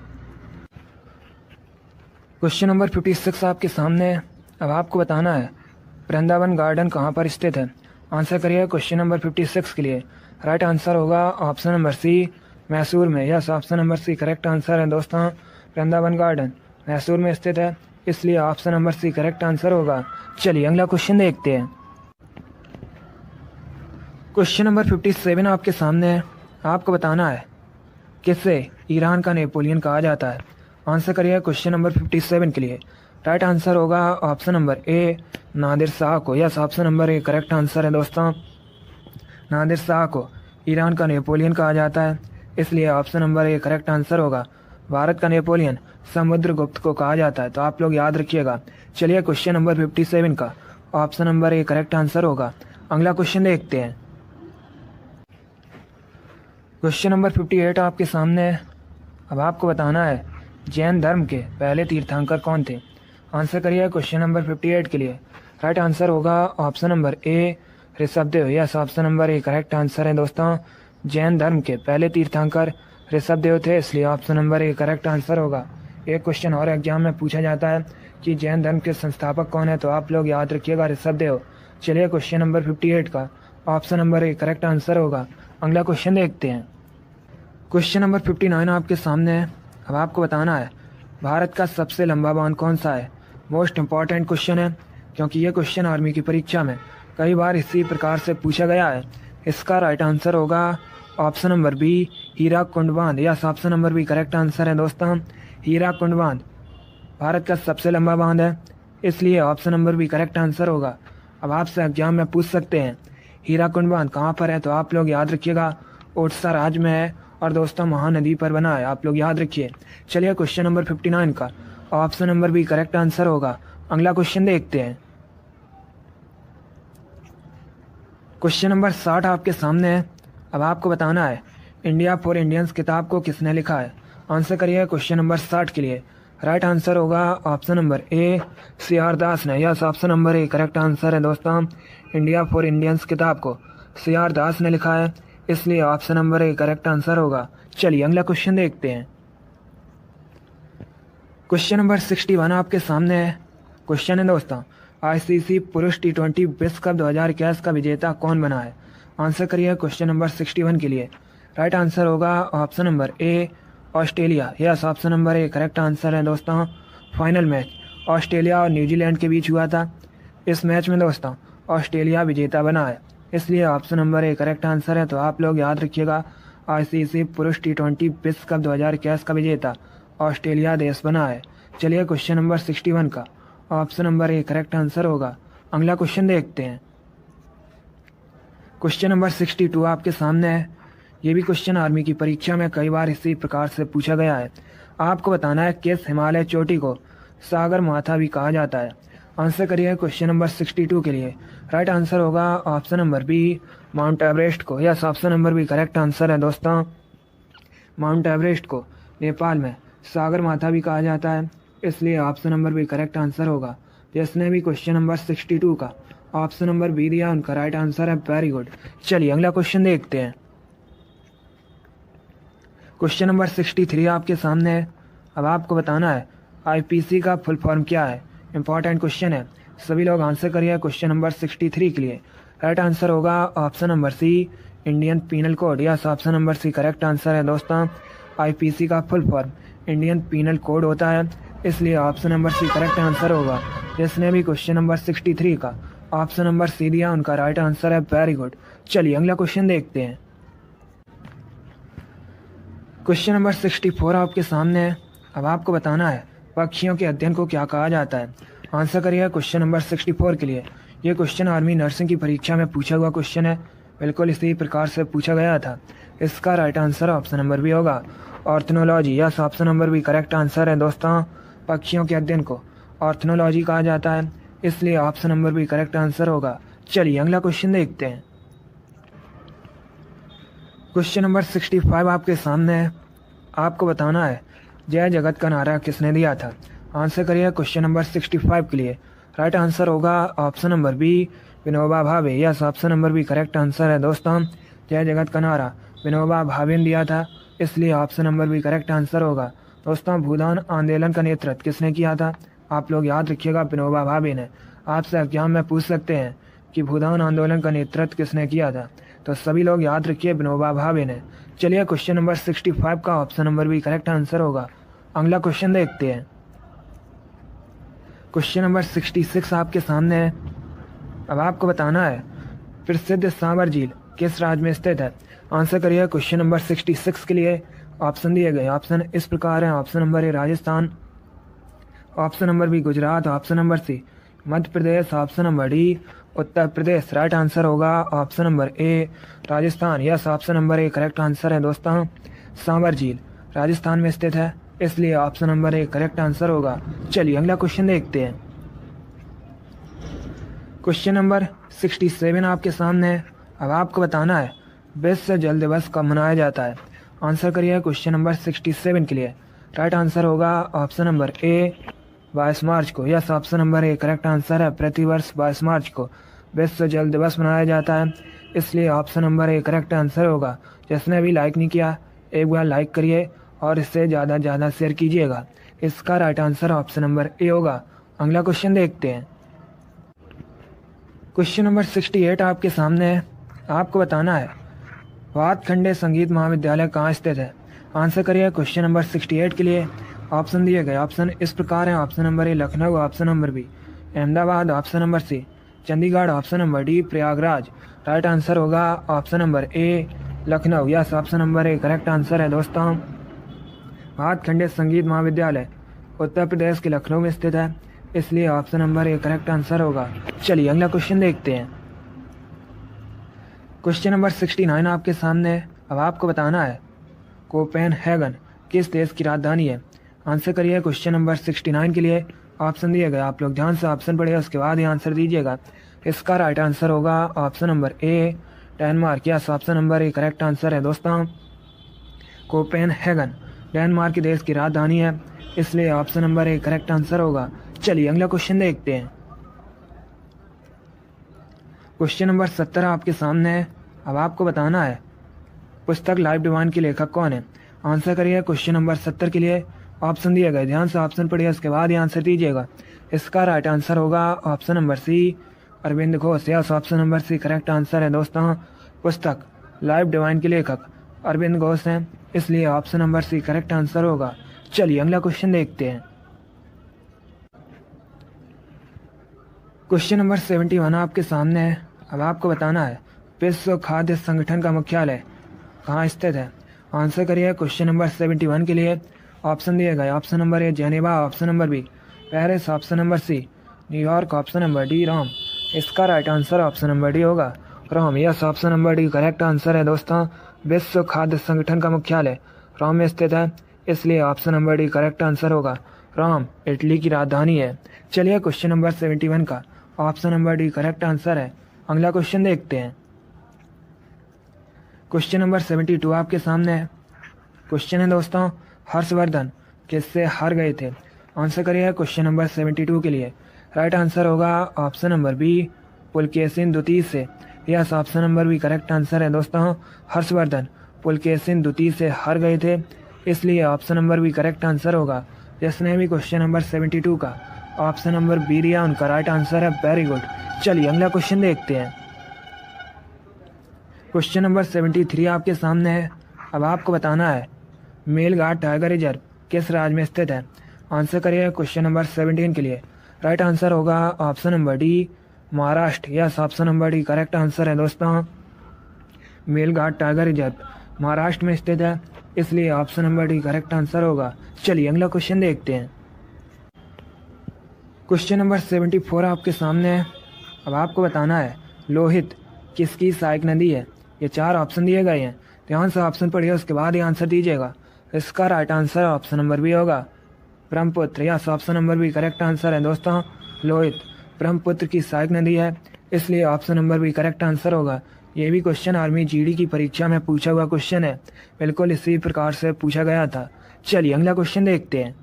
क्वेश्चन नंबर 56 आपके सामने है। अब आपको बताना है वृंदावन गार्डन कहाँ पर स्थित है। आंसर करिए क्वेश्चन नंबर 56 के लिए। राइट आंसर होगा ऑप्शन नंबर सी मैसूर में। Yes, option number C correct answer है दोस्तों। वृंदावन गार्डन मैसूर में स्थित है, इसलिए option number C correct answer होगा। चलिए अगला क्वेश्चन देखते हैं। क्वेश्चन नंबर 57 आपके सामने है। आपको बताना है किसे ईरान का नेपोलियन कहा जाता है। आंसर करिए क्वेश्चन नंबर 57 के लिए। राइट आंसर होगा option number A Nadir Shah को। Yes, option number A correct answer है दोस्तों। नादिर शाह को ईरान का नेपोलियन कहा जाता है, इसलिए option number A correct answer होगा। भारत का नेपोलियन समुद्रगुप्त को कहा जाता है, तो आप लोग याद रखिएगा। चलिए क्वेश्चन नंबर 57 का option number A correct answer होगा। अगला क्वेश्चन देखते हैं। क्वेश्चन नंबर 58 आपके सामने है। अब आपको बताना है जैन धर्म के पहले तीर्थंकर कौन थे। आंसर करिए क्वेश्चन नंबर 58 के लिए। राइट आंसर होगा option number A Rishabhdev. Yes, option number A correct answer है दोस्तों। जैन धर्म के पहले तीर्थंकर ऋषभदेव थे, इसलिए option number A correct answer होगा। एक क्वेश्चन और एग्जाम में पूछा जाता है कि जैन धर्म के संस्थापक कौन है, तो आप लोग याद रखिएगा ऋषभदेव। चलिए क्वेश्चन नंबर 58 का option number A correct answer होगा। अगला क्वेश्चन देखते हैं। क्वेश्चन नंबर 59 आपके सामने है। अब आपको बताना है भारत का सबसे लंबा बांध कौन सा है। मोस्ट इम्पॉर्टेंट क्वेश्चन है, क्योंकि ये क्वेश्चन आर्मी की परीक्षा में कई बार इसी प्रकार से पूछा गया है। इसका राइट आंसर होगा ऑप्शन नंबर बी हीराकुंड बांध। Yes, option number B correct answer है दोस्तों। हीराकुंड बांध भारत का सबसे लंबा बांध है, इसलिए option number B correct answer होगा। अब आपसे एग्जाम में पूछ सकते हैं हीराकुंड बांध कहाँ पर है, तो आप लोग याद रखिएगा ओडिशा राज्य में है और दोस्तों महानदी पर बना है, आप लोग याद रखिए। चलिए क्वेश्चन नंबर 59 का option number B correct answer होगा। अगला क्वेश्चन देखते हैं। क्वेश्चन नंबर 60 आपके सामने है। अब आपको बताना है इंडिया फॉर इंडियंस किताब को किसने लिखा है। आंसर करिए क्वेश्चन नंबर 60 के लिए। राइट आंसर होगा ऑप्शन नंबर ए CR दास ने। Yes, option number A correct answer है दोस्तों। इंडिया फॉर इंडियंस किताब को CR दास ने लिखा है, इसलिए option number A correct answer होगा। चलिए अगला क्वेश्चन देखते हैं। क्वेश्चन नंबर 61 आपके सामने है। क्वेश्चन है दोस्तों ICC पुरुष T20 विश्व कप 2021 का विजेता कौन बना है। आंसर करिए क्वेश्चन नंबर 61 के लिए। राइट आंसर होगा option number A Australia. Yes, option number A correct answer है दोस्तों। फाइनल मैच ऑस्ट्रेलिया और न्यूजीलैंड के बीच हुआ था। इस मैच में दोस्तों ऑस्ट्रेलिया विजेता बना है, इसलिए option number A correct answer है। तो आप लोग याद रखिएगा ICC पुरुष T20 विश्व कप 2021 का विजेता ऑस्ट्रेलिया देश बना है। चलिए क्वेश्चन नंबर 61 का option number A correct answer होगा। अगला क्वेश्चन देखते हैं। क्वेश्चन नंबर 62 आपके सामने है। ये भी क्वेश्चन आर्मी की परीक्षा में कई बार इसी प्रकार से पूछा गया है। आपको बताना है किस हिमालय चोटी को सागर माथा भी कहा जाता है। आंसर करिए क्वेश्चन नंबर 62 के लिए। राइट आंसर होगा option number B Mount Everest को। Yes, option number B correct answer है दोस्तों। माउंट एवरेस्ट को नेपाल में सागर माथा भी कहा जाता है, इसलिए option number B correct answer होगा। जिसने भी क्वेश्चन नंबर 62 का ऑप्शन नंबर बी दिया उनका राइट आंसर है। Very good. चलिए अगला क्वेश्चन देखते हैं। क्वेश्चन नंबर 63 आपके सामने है। अब आपको बताना है IPC का फुल फॉर्म क्या है। इंपॉर्टेंट क्वेश्चन है, सभी लोग आंसर करिए क्वेश्चन नंबर 63 के लिए। राइट आंसर होगा option number C Indian penal code. Yes, option number C correct answer है दोस्तों। IPC का full form Indian penal code होता है, इसलिए option number C correct answer होगा। जिसने भी क्वेश्चन नंबर 63 का ऑप्शन नंबर सी दिया उनका राइट आंसर है। Very good. चलिए अगला क्वेश्चन देखते हैं। क्वेश्चन नंबर 64 आपके सामने है। अब आपको बताना है पक्षियों के अध्ययन को क्या कहा जाता है। आंसर करिए क्वेश्चन नंबर 64 के लिए। ये क्वेश्चन आर्मी नर्सिंग की परीक्षा में पूछा हुआ क्वेश्चन है, बिल्कुल इसी प्रकार से पूछा गया था। इसका right answer option number B होगा ornithology. Yes, option number B correct answer है दोस्तों। पक्षियों के अध्ययन को ऑर्थनोलॉजी कहा जाता है, इसलिए option number B correct answer होगा। चलिए अगला क्वेश्चन देखते हैं। क्वेश्चन नंबर 65 आपके सामने है। आपको बताना है जय जगत का नारा किसने दिया था। आंसर करिए क्वेश्चन नंबर 65 के लिए। राइट आंसर होगा option number B Vinoba Bhave. Yes, option number B correct answer है दोस्तों। जय जगत का नारा विनोबा भावे ने दिया था, इसलिए option number B correct answer होगा। दोस्तों भूदान आंदोलन का नेतृत्व किसने किया था। आप लोग याद रखिएगा विनोबा भावे ने। आपसे एग्जाम में पूछ सकते हैं कि भूदान आंदोलन का नेतृत्व किसने किया था, तो सभी लोग याद रखिए विनोबा भावे ने। चलिए क्वेश्चन नंबर 65 का option number B correct answer होगा। अगला क्वेश्चन देखते हैं। क्वेश्चन नंबर 66 आपके सामने है। अब आपको बताना है प्रसिद्ध सांभर झील किस राज्य में स्थित है? आंसर करिए क्वेश्चन नंबर 66 के लिए। ऑप्शन दिए गए, ऑप्शन इस प्रकार है। Option number A Rajasthan, option number B Gujarat, option number C Madhya Pradesh, option number D Uttar Pradesh. Right answer होगा option number A Rajasthan. Yes, option number A correct answer है दोस्तों। सांबर झील राजस्थान में स्थित है, इसलिए option number A correct answer होगा। चलिए अगला क्वेश्चन देखते हैं। क्वेश्चन नंबर 67 आपके सामने है। अब आपको बताना है विश्व जल दिवस कब मनाया जाता है? आंसर करिए क्वेश्चन नंबर 67 के लिए। राइट आंसर होगा ऑप्शन नंबर ए 22 मार्च को। Yes, option number A correct answer है। प्रतिवर्ष 22 मार्च को विश्व जल दिवस मनाया जाता है, इसलिए option number A correct answer होगा। जिसने भी लाइक नहीं किया एक बार लाइक करिए और इससे ज़्यादा ज़्यादा शेयर कीजिएगा। इसका right answer option number A होगा। अगला क्वेश्चन देखते हैं। क्वेश्चन नंबर 68 आपके सामने है। आपको बताना है वातखंडे संगीत महाविद्यालय कहाँ स्थित है? आंसर करिए क्वेश्चन नंबर 68 के लिए। ऑप्शन दिए गए, ऑप्शन इस प्रकार हैं। Option number A Lucknow, option number B Ahmedabad, option number C Chandigarh, option number D Prayagraj. Right answer होगा option number A Lucknow. Yes, option number A correct answer है दोस्तों। वातखंडे संगीत महाविद्यालय उत्तर प्रदेश के लखनऊ में स्थित है, इसलिए option number A correct answer होगा। चलिए अगला क्वेश्चन देखते हैं। क्वेश्चन नंबर 69 आपके सामने है। अब आपको बताना है कोपेनहेगन किस देश की राजधानी है? आंसर करिए क्वेश्चन नंबर 69 के लिए। ऑप्शन दिए गए, आप लोग ध्यान से ऑप्शन पढ़िए, उसके बाद ही आंसर दीजिएगा। इसका राइट आंसर होगा option number A Denmark. Yes, option number A correct answer है दोस्तों। कोपेनहेगन डेनमार्क देश की राजधानी है, इसलिए option number A correct answer होगा। चलिए अगला क्वेश्चन देखते हैं। क्वेश्चन नंबर 70 आपके सामने है। अब आपको बताना है पुस्तक लाइफ डिवाइन के लेखक कौन है? आंसर करिए क्वेश्चन नंबर 70 के लिए। ऑप्शन दिए गए, ध्यान से ऑप्शन पढ़िए, उसके बाद ही आंसर दीजिएगा। इसका राइट आंसर होगा option number C Aurobindo Ghosh. Yes, option number C correct answer है दोस्तों। पुस्तक लाइफ डिवाइन के लेखक अरविंद घोष हैं, इसलिए option number C correct answer होगा। चलिए अगला क्वेश्चन देखते हैं। क्वेश्चन नंबर 71 आपके सामने है। अब आपको बताना है विश्व खाद्य संगठन का मुख्यालय कहाँ स्थित है? आंसर करिए क्वेश्चन नंबर 71 के लिए। ऑप्शन दिए गए, option number A Geneva, option number B Paris, option number C New York, option number D Rome. इसका right answer option number D होगा, Rome. Yes, option number D correct answer है दोस्तों। विश्व खाद्य संगठन का मुख्यालय रोम में स्थित है, इसलिए option number D correct answer होगा। रोम इटली की राजधानी है। चलिए क्वेश्चन नंबर 71 का option number D correct answer है। अगला क्वेश्चन देखते हैं। क्वेश्चन नंबर 72 आपके सामने है। क्वेश्चन है दोस्तों हर्षवर्धन किससे हार गए थे? आंसर करिए क्वेश्चन नंबर 72 के लिए। राइट आंसर होगा ऑप्शन नंबर बी पुलकेशिन द्वितीय से। Yes, option number B correct answer है दोस्तों। हर्षवर्धन पुलकेशिन द्वितीय से हार गए थे, इसलिए option number B correct answer होगा। जिसने भी क्वेश्चन नंबर 72 का ऑप्शन नंबर बी दिया उनका राइट आंसर है। Very good. चलिए अगला क्वेश्चन देखते हैं। क्वेश्चन नंबर 73 आपके सामने है। अब आपको बताना है मेलघाट टाइगर रिजर्व किस राज्य में स्थित है? आंसर करिए क्वेश्चन नंबर 17 के लिए। राइट आंसर होगा option number D Maharashtra. Yes, option number D correct answer है दोस्तों। मेलघाट टाइगर रिजर्व महाराष्ट्र में स्थित है, इसलिए option number D correct answer होगा। चलिए अगला क्वेश्चन देखते हैं। क्वेश्चन नंबर 74 आपके सामने है। अब आपको बताना है लोहित किसकी सहायक नदी है? ये 4 ऑप्शन दिए गए हैं, ध्यान से ऑप्शन पढ़िए, उसके बाद ही आंसर दीजिएगा। इसका right answer option number B होगा Brahmaputra. Yes, option number B correct answer है दोस्तों। लोहित ब्रह्मपुत्र की सहायक नदी है, इसलिए option number B correct answer होगा। ये भी क्वेश्चन आर्मी जीडी की परीक्षा में पूछा हुआ क्वेश्चन है, बिल्कुल इसी प्रकार से पूछा गया था। चलिए अगला क्वेश्चन देखते हैं।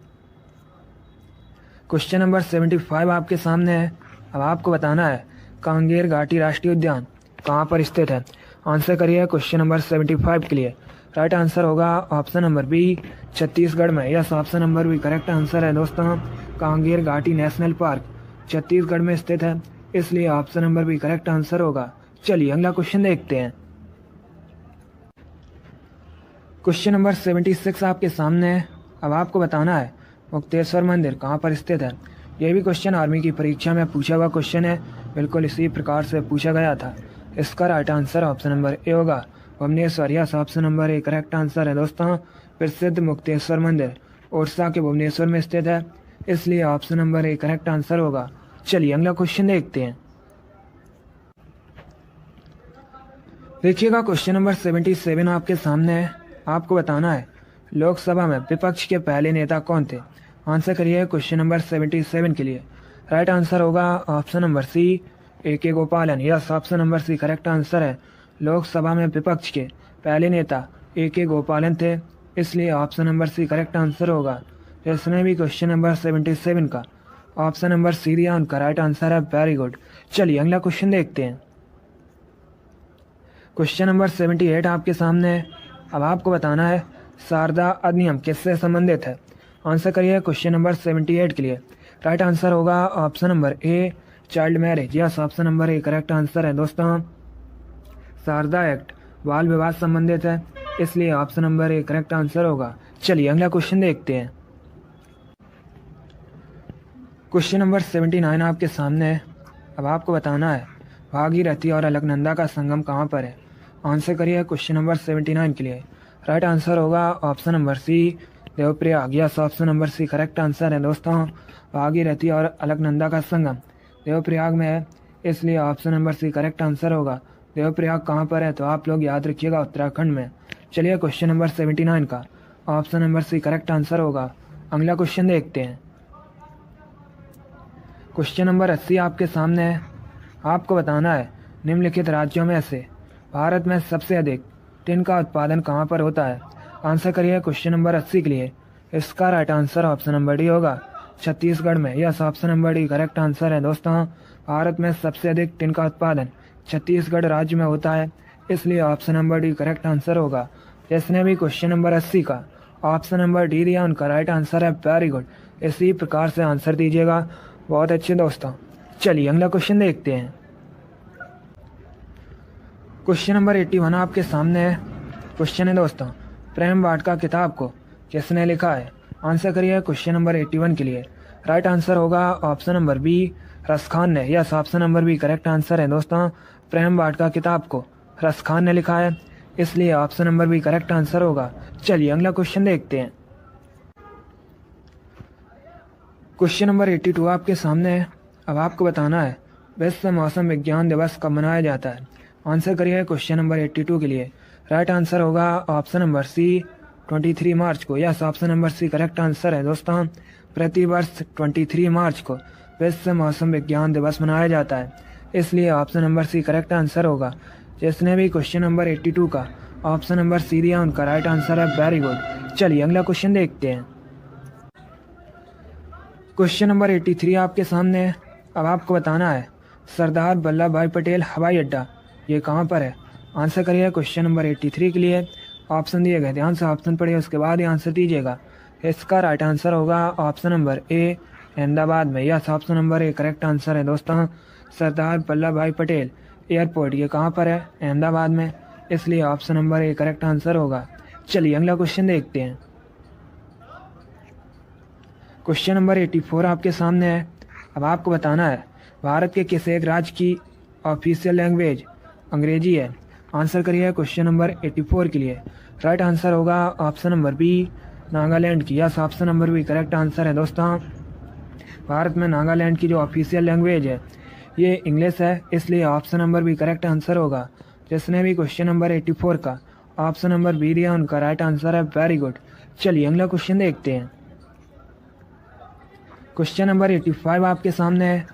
क्वेश्चन नंबर 75 आपके सामने है। अब आपको बताना है कांगेर घाटी राष्ट्रीय उद्यान कहाँ पर स्थित है? आंसर करिए क्वेश्चन नंबर 75 के लिए। राइट आंसर होगा ऑप्शन नंबर बी छत्तीसगढ़ में। Yes, option number B correct answer है दोस्तों। कांगेर घाटी नेशनल पार्क छत्तीसगढ़ में स्थित है, इसलिए option number B correct answer होगा। चलिए अगला क्वेश्चन देखते हैं। क्वेश्चन नंबर 76 आपके सामने है। अब आपको बताना है मुक्तेश्वर मंदिर कहाँ पर स्थित है? यह भी क्वेश्चन आर्मी की परीक्षा में पूछा हुआ क्वेश्चन है, बिल्कुल इसी प्रकार से पूछा गया था। इसका right answer option number A होगा Bhubaneswar. Yes, option number A correct answer है दोस्तों। प्रसिद्ध मुक्तेश्वर मंदिर ओडिशा के भुवनेश्वर में स्थित है, इसलिए option number A correct answer होगा। चलिए अगला क्वेश्चन देखते हैं। देखिएगा क्वेश्चन नंबर 77 आपके सामने है। आपको बताना है लोकसभा में विपक्ष के पहले नेता कौन थे। आंसर करिए क्वेश्चन नंबर 77 के लिए। राइट आंसर होगा option number C A.K. Gopalan. Yes, option number C correct answer है। लोकसभा में विपक्ष के पहले नेता A.K. गोपालन थे, इसलिए option number C correct answer होगा। जिसने भी क्वेश्चन नंबर 77 का ऑप्शन नंबर सी दिया उनका राइट आंसर है। Very good. चलिए अगला क्वेश्चन देखते हैं। क्वेश्चन नंबर 78 आपके सामने है। अब आपको बताना है शारदा अधिनियम किससे संबंधित है। आंसर करिए क्वेश्चन नंबर 78 के लिए। राइट आंसर होगा option number a child marriage. Yes, option number A correct answer है दोस्तों। शारदा एक्ट बाल विवाह से संबंधित है, इसलिए option number A correct answer होगा। चलिए अगला क्वेश्चन देखते हैं। क्वेश्चन नंबर 79 आपके सामने है। अब आपको बताना है भागीरथी और अलकनंदा का संगम कहाँ पर है। आंसर करिए क्वेश्चन नंबर 79 के लिए। राइट आंसर होगा option number C Devprayag. Yes, option number C correct answer है दोस्तों। भागीरथी और अलकनंदा का संगम देवप्रयाग में है, इसलिए option number C correct answer होगा। देवप्रयाग कहाँ पर है तो आप लोग याद रखिएगा, उत्तराखंड में। चलिए क्वेश्चन नंबर 79 का option number C correct answer होगा। अगला क्वेश्चन देखते हैं। क्वेश्चन नंबर 80 आपके सामने है। आपको बताना है निम्नलिखित राज्यों में से भारत में सबसे अधिक टिन का उत्पादन कहाँ पर होता है। आंसर करिए क्वेश्चन नंबर 80 के लिए। इसका right answer option number D होगा, छत्तीसगढ़ में। Yes, option number D correct answer है दोस्तों। भारत में सबसे अधिक टिन का उत्पादन छत्तीसगढ़ राज्य में होता है, इसलिए option number D correct answer होगा। जिसने भी क्वेश्चन नंबर 80 का ऑप्शन नंबर डी दिया उनका राइट आंसर है। Very good. इसी प्रकार से आंसर दीजिएगा, बहुत अच्छे दोस्तों। चलिए अगला क्वेश्चन देखते हैं। क्वेश्चन नंबर 81 आपके सामने है। क्वेश्चन है दोस्तों प्रेम वाटिका किताब को किसने लिखा है। आंसर करिए क्वेश्चन नंबर 81 के लिए। राइट आंसर होगा ऑप्शन नंबर बी रसखान ने। Yes, option number B correct answer है दोस्तों। प्रेम वाटिका किताब को रसखान ने लिखा है, इसलिए option number B correct answer होगा। चलिए अगला क्वेश्चन देखते हैं। क्वेश्चन नंबर 82 आपके सामने है। अब आपको बताना है विश्व मौसम विज्ञान दिवस कब मनाया जाता है। आंसर करिए क्वेश्चन नंबर 82 के लिए। राइट आंसर होगा ऑप्शन नंबर सी 23 मार्च को। Yes, option number C correct answer है दोस्तों। प्रतिवर्ष 23 मार्च को विश्व मौसम विज्ञान दिवस मनाया जाता है, इसलिए option number C correct answer होगा। जिसने भी क्वेश्चन नंबर 82 का ऑप्शन नंबर सी दिया उनका राइट आंसर है। Very good. चलिए अगला क्वेश्चन देखते हैं। क्वेश्चन नंबर 83 आपके सामने है। अब आपको बताना है सरदार वल्लभ भाई पटेल हवाई अड्डा ये कहाँ पर है। आंसर करिए क्वेश्चन नंबर 83 के लिए। ऑप्शन दिए गए, ध्यान से ऑप्शन पढ़िए, उसके बाद ही आंसर दीजिएगा। इसका राइट आंसर होगा ऑप्शन नंबर ए अहमदाबाद में। Yes, option number A correct answer है दोस्तों। सरदार वल्लभ भाई पटेल एयरपोर्ट ये कहाँ पर है, अहमदाबाद में, इसलिए option number A correct answer होगा। चलिए अगला क्वेश्चन देखते हैं। क्वेश्चन नंबर 84 आपके सामने है। अब आपको बताना है भारत के किस एक राज्य की ऑफिशियल लैंग्वेज अंग्रेजी है। आंसर करिए क्वेश्चन नंबर 84 के लिए। राइट आंसर होगा ऑप्शन नंबर बी नागालैंड की। Yes, option number B correct answer है दोस्तों। भारत में नागालैंड की जो ऑफिशियल लैंग्वेज है ये इंग्लिश है, इसलिए option number B correct answer होगा। जिसने भी क्वेश्चन नंबर 84 का ऑप्शन नंबर बी दिया उनका राइट आंसर है। Very good. चलिए अगला क्वेश्चन देखते हैं। क्वेश्चन नंबर 85 आपके सामने है।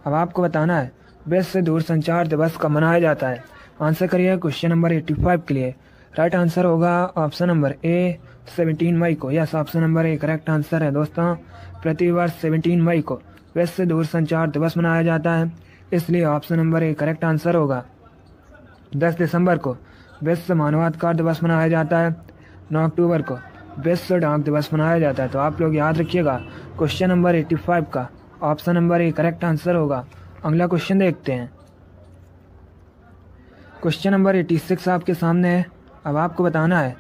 अब आपको बताना है विश्व दूरसंचार दिवस कब मनाया जाता है। आंसर करिए क्वेश्चन नंबर 85 के लिए। राइट आंसर होगा ऑप्शन नंबर ए 17 मई को। Yes, option number A correct answer है दोस्तों। प्रतिवर्ष 17 मई को विश्व दूरसंचार दिवस मनाया जाता है, इसलिए option number A correct answer होगा। 10 दिसंबर को विश्व मानवाधिकार दिवस मनाया जाता है। 9 अक्टूबर को विश्व डाक दिवस मनाया जाता है। तो आप लोग याद रखिएगा क्वेश्चन नंबर 85 का option number A correct answer होगा। अगला क्वेश्चन देखते हैं। क्वेश्चन नंबर 86 आपके सामने है। अब आपको बताना है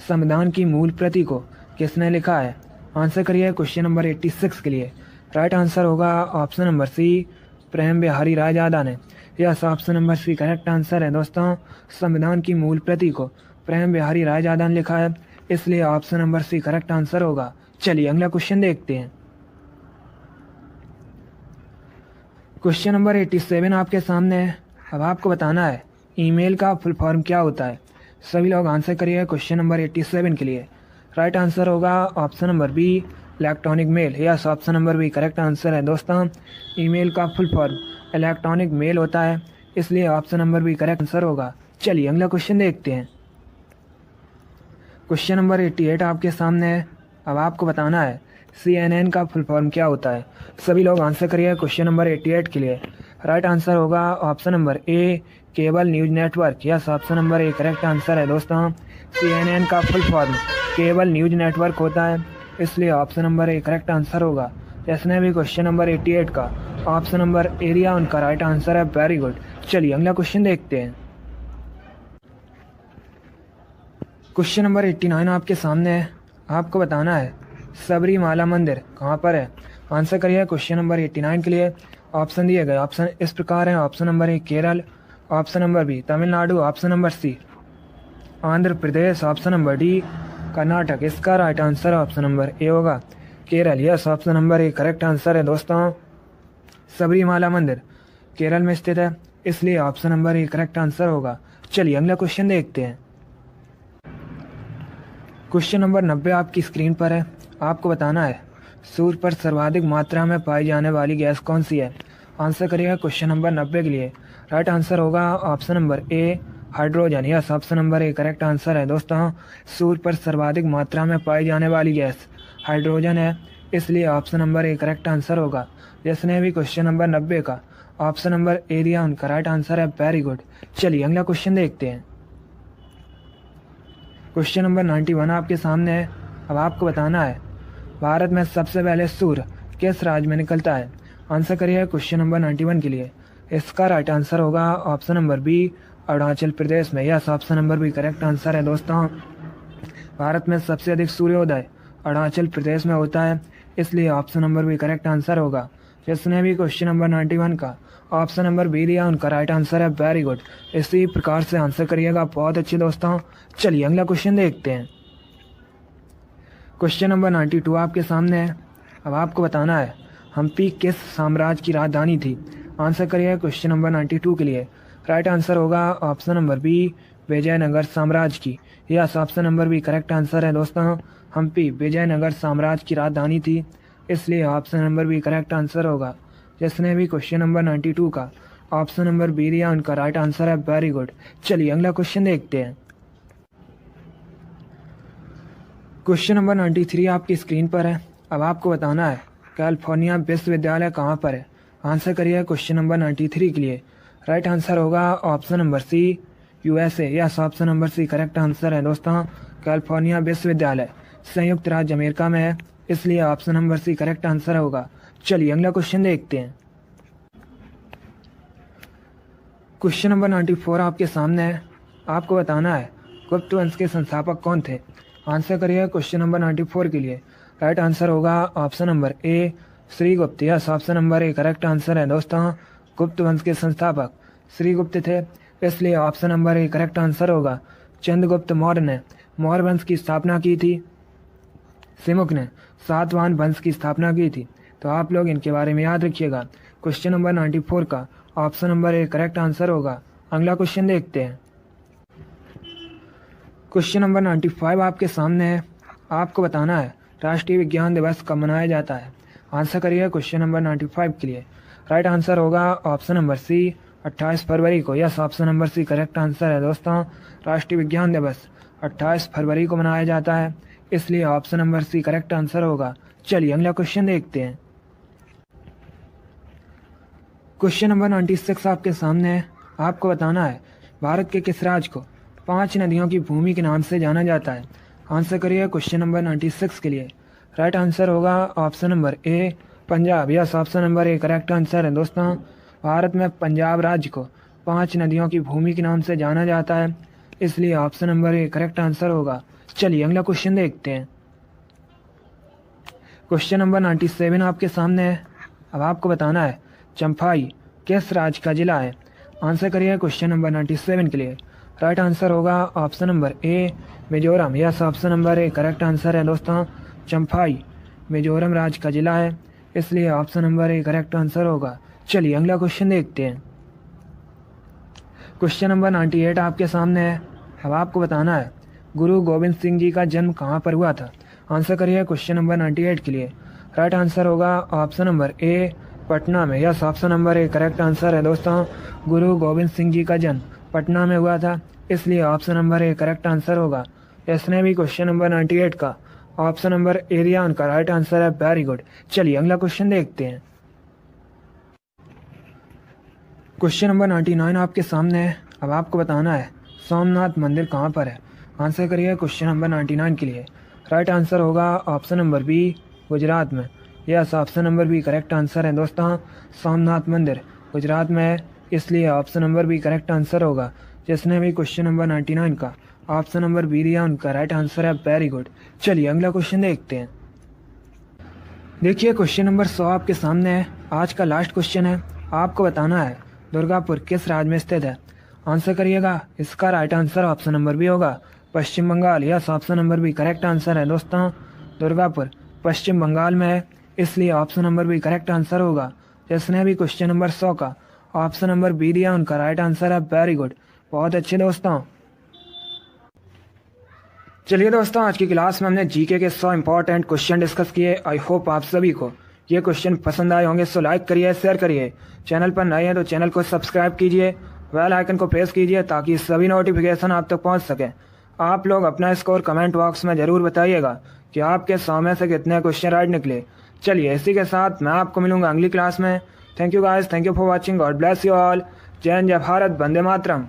संविधान की मूल प्रति को किसने लिखा है। आंसर करिए क्वेश्चन नंबर 86 के लिए। राइट आंसर होगा option number C Prem Bihari Raizada ने। Yes, option number C correct answer है दोस्तों। संविधान की मूल प्रति को प्रेम बिहारी रायजादा ने लिखा है, इसलिए option number C correct answer होगा। चलिए अगला क्वेश्चन देखते हैं। क्वेश्चन नंबर 87 आपके सामने है। अब आपको बताना है ईमेल का फुल फॉर्म क्या होता है। सभी लोग आंसर करिए क्वेश्चन नंबर 87 के लिए। राइट आंसर होगा option number B electronic mail. Yes, option number B correct answer है दोस्तों। ईमेल का फुल फॉर्म इलेक्ट्रॉनिक मेल होता है, इसलिए option number B correct answer होगा। चलिए अगला क्वेश्चन देखते हैं। क्वेश्चन नंबर 88 आपके सामने है। अब आपको बताना है CNN का फुल फॉर्म क्या होता है। सभी लोग आंसर करिए क्वेश्चन नंबर 88 के लिए। राइट आंसर होगा option number A cable news network. Yes, option number A correct answer है दोस्तों। CNN का full form cable news network होता है, इसलिए option number A correct answer होगा। जिसने भी क्वेश्चन नंबर 88 का ऑप्शन नंबर ए दिया उनका राइट आंसर है। Very good. चलिए अगला क्वेश्चन देखते हैं। क्वेश्चन नंबर 89 आपके सामने है। आपको बताना है सबरीमाला मंदिर कहाँ पर है। आंसर करिए क्वेश्चन नंबर 89 के लिए। ऑप्शन दिए गए ऑप्शन इस प्रकार हैं। Option number A Kerala, option number B Tamil Nadu, option number C Andhra Pradesh, option number D Karnataka. इसका right answer option number A होगा Kerala. Yes, option number A correct answer है दोस्तों। सबरीमाला मंदिर केरल में स्थित है, इसलिए option number A correct answer होगा। चलिए अगला क्वेश्चन देखते हैं। क्वेश्चन नंबर 90 आपकी स्क्रीन पर है। आपको बताना है सूर्य पर सर्वाधिक मात्रा में पाई जाने वाली गैस कौन सी है। आंसर करिएगा क्वेश्चन नंबर 90 के लिए। राइट आंसर होगा option number A hydrogen. Yes, option number A correct answer है दोस्तों। सूर्य पर सर्वाधिक मात्रा में पाई जाने वाली गैस हाइड्रोजन है, इसलिए option number A correct answer होगा। जिसने भी क्वेश्चन नंबर 90 का ऑप्शन नंबर ए दिया उनका राइट आंसर है। Very good. चलिए अगला क्वेश्चन देखते हैं। क्वेश्चन नंबर 91 आपके सामने है। अब आपको बताना है भारत में सबसे पहले सूर्य किस राज्य में निकलता है। आंसर करिए क्वेश्चन नंबर 91 के लिए। इसका राइट आंसर होगा option number B Arunachal Pradesh में। Yes, option number B correct answer है दोस्तों। भारत में सबसे अधिक सूर्योदय अरुणाचल प्रदेश में होता है, इसलिए option number B correct answer होगा। जिसने भी क्वेश्चन नंबर 91 का ऑप्शन नंबर बी दिया उनका राइट आंसर है। Very good. इसी प्रकार से आंसर करिएगा, बहुत अच्छे दोस्तों। चलिए अगला क्वेश्चन देखते हैं। क्वेश्चन नंबर 92 आपके सामने है। अब आपको बताना है हम्पी किस साम्राज्य की राजधानी थी। आंसर करिए क्वेश्चन नंबर 92 के लिए। राइट आंसर होगा ऑप्शन नंबर बी विजयनगर साम्राज्य की। Yes, option number B correct answer है दोस्तों। हम्पी विजयनगर साम्राज्य की राजधानी थी, इसलिए option number B correct answer होगा। जिसने भी क्वेश्चन नंबर 92 का ऑप्शन नंबर बी दिया उनका राइट आंसर है। Very good. चलिए अगला क्वेश्चन देखते हैं। क्वेश्चन नंबर 93 आपकी स्क्रीन पर है। अब आपको बताना है कैलिफोर्निया विश्वविद्यालय कहाँ पर है। आंसर करिए क्वेश्चन नंबर 93 के लिए। राइट आंसर होगा option number C USA। Yes, option number C correct answer है दोस्तों। कैलिफोर्निया विश्वविद्यालय संयुक्त राज्य अमेरिका में है, इसलिए option number C correct answer होगा। चलिए अगला क्वेश्चन देखते हैं। क्वेश्चन नंबर 94 आपके सामने है। आपको बताना है गुप्त वंश के संस्थापक कौन थे। आंसर करिए क्वेश्चन नंबर 94 के लिए। राइट आंसर होगा option number A Shrigupta. Yes, option number A correct answer है दोस्तों। गुप्त वंश के संस्थापक श्रीगुप्त थे, इसलिए option number A correct answer होगा। चंद्रगुप्त मौर्य ने मौर्य वंश की स्थापना की थी। सिमुक ने सातवाहन वंश की स्थापना की थी। तो आप लोग इनके बारे में याद रखिएगा। क्वेश्चन नंबर 94 का option number A correct answer होगा। अगला क्वेश्चन देखते हैं। क्वेश्चन नंबर 95 आपके सामने है। आपको बताना है राष्ट्रीय विज्ञान दिवस कब मनाया जाता है। आंसर करिए क्वेश्चन नंबर 95 के लिए। राइट आंसर होगा ऑप्शन नंबर सी 28 फरवरी को। Yes, option number C correct answer है दोस्तों। राष्ट्रीय विज्ञान दिवस 28 फरवरी को मनाया जाता है, इसलिए option number C correct answer होगा। चलिए अगला क्वेश्चन देखते हैं। क्वेश्चन नंबर 96 आपके सामने है। आपको बताना है भारत के किस राज्य को 5 नदियों की भूमि के नाम से जाना जाता है। आंसर करिए क्वेश्चन नंबर 96 के लिए। राइट आंसर होगा option number A Punjab. Yes, option number A correct answer है दोस्तों। भारत में पंजाब राज्य को 5 नदियों की भूमि के नाम से जाना जाता है, इसलिए option number A correct answer होगा। चलिए अगला क्वेश्चन देखते हैं। क्वेश्चन नंबर 97 आपके सामने है। अब आपको बताना है चंफाई किस राज्य का जिला है। आंसर करिए क्वेश्चन नंबर 97 के लिए। राइट आंसर होगा option number A Mizoram. Yes, option number A correct answer है दोस्तों। चंफाई मिजोरम राज्य का जिला है, इसलिए option number A correct answer होगा। चलिए अगला क्वेश्चन देखते हैं। क्वेश्चन नंबर 98 आपके सामने है। अब आपको बताना है गुरु गोविंद सिंह जी का जन्म कहाँ पर हुआ था। आंसर करिए क्वेश्चन नंबर 98 के लिए। राइट आंसर होगा ऑप्शन नंबर ए पटना में। Yes, option number A correct answer है दोस्तों। गुरु गोविंद सिंह जी का जन्म पटना में हुआ था, इसलिए option number A correct answer होगा। इसने भी क्वेश्चन नंबर 98 का ऑप्शन नंबर ए दिया, उनका राइट आंसर है। Very good. चलिए अगला क्वेश्चन देखते हैं। क्वेश्चन नंबर 99 आपके सामने है। अब आपको बताना है सोमनाथ मंदिर कहाँ पर है। आंसर करिए क्वेश्चन नंबर 99 के लिए। राइट आंसर होगा ऑप्शन नंबर बी गुजरात में। Yes, option number B correct answer है दोस्तों। सोमनाथ मंदिर गुजरात में है, इसलिए option number B correct answer होगा। जिसने भी क्वेश्चन नंबर 99 का ऑप्शन नंबर बी दिया, उनका राइट आंसर है। Very good. चलिए अगला क्वेश्चन देखते हैं। देखिए क्वेश्चन नंबर 100 आपके सामने है। आज का लास्ट क्वेश्चन है। आपको बताना है दुर्गापुर किस राज्य में स्थित है। आंसर करिएगा। इसका right answer option number B होगा Paschim Bangal. Yes, option number B correct answer है दोस्तों। दुर्गापुर पश्चिम बंगाल में है, इसलिए option number B correct answer होगा। जिसने भी क्वेश्चन नंबर 100 का ऑप्शन नंबर बी दिया, उनका राइट आंसर है। वेरी गुड, बहुत अच्छे दोस्तों। चलिए दोस्तों, आज की क्लास में हमने जीके के 100 इंपॉर्टेंट क्वेश्चन डिस्कस किए। आई होप आप सभी को ये क्वेश्चन पसंद आए होंगे। सो लाइक करिए, शेयर करिए। चैनल पर नए हैं तो चैनल को सब्सक्राइब कीजिए, बेल आइकन को प्रेस कीजिए ताकि सभी नोटिफिकेशन आप तक पहुंच सके। आप लोग अपना स्कोर कमेंट बॉक्स में ज़रूर बताइएगा कि आपके 100 में से कितने क्वेश्चन राइट निकले। चलिए इसी के साथ मैं आपको मिलूंगा अगली क्लास में। Thank you guys, thank you for watching. God bless you all. जय हिंद, जय भारत, वंदे मातरम।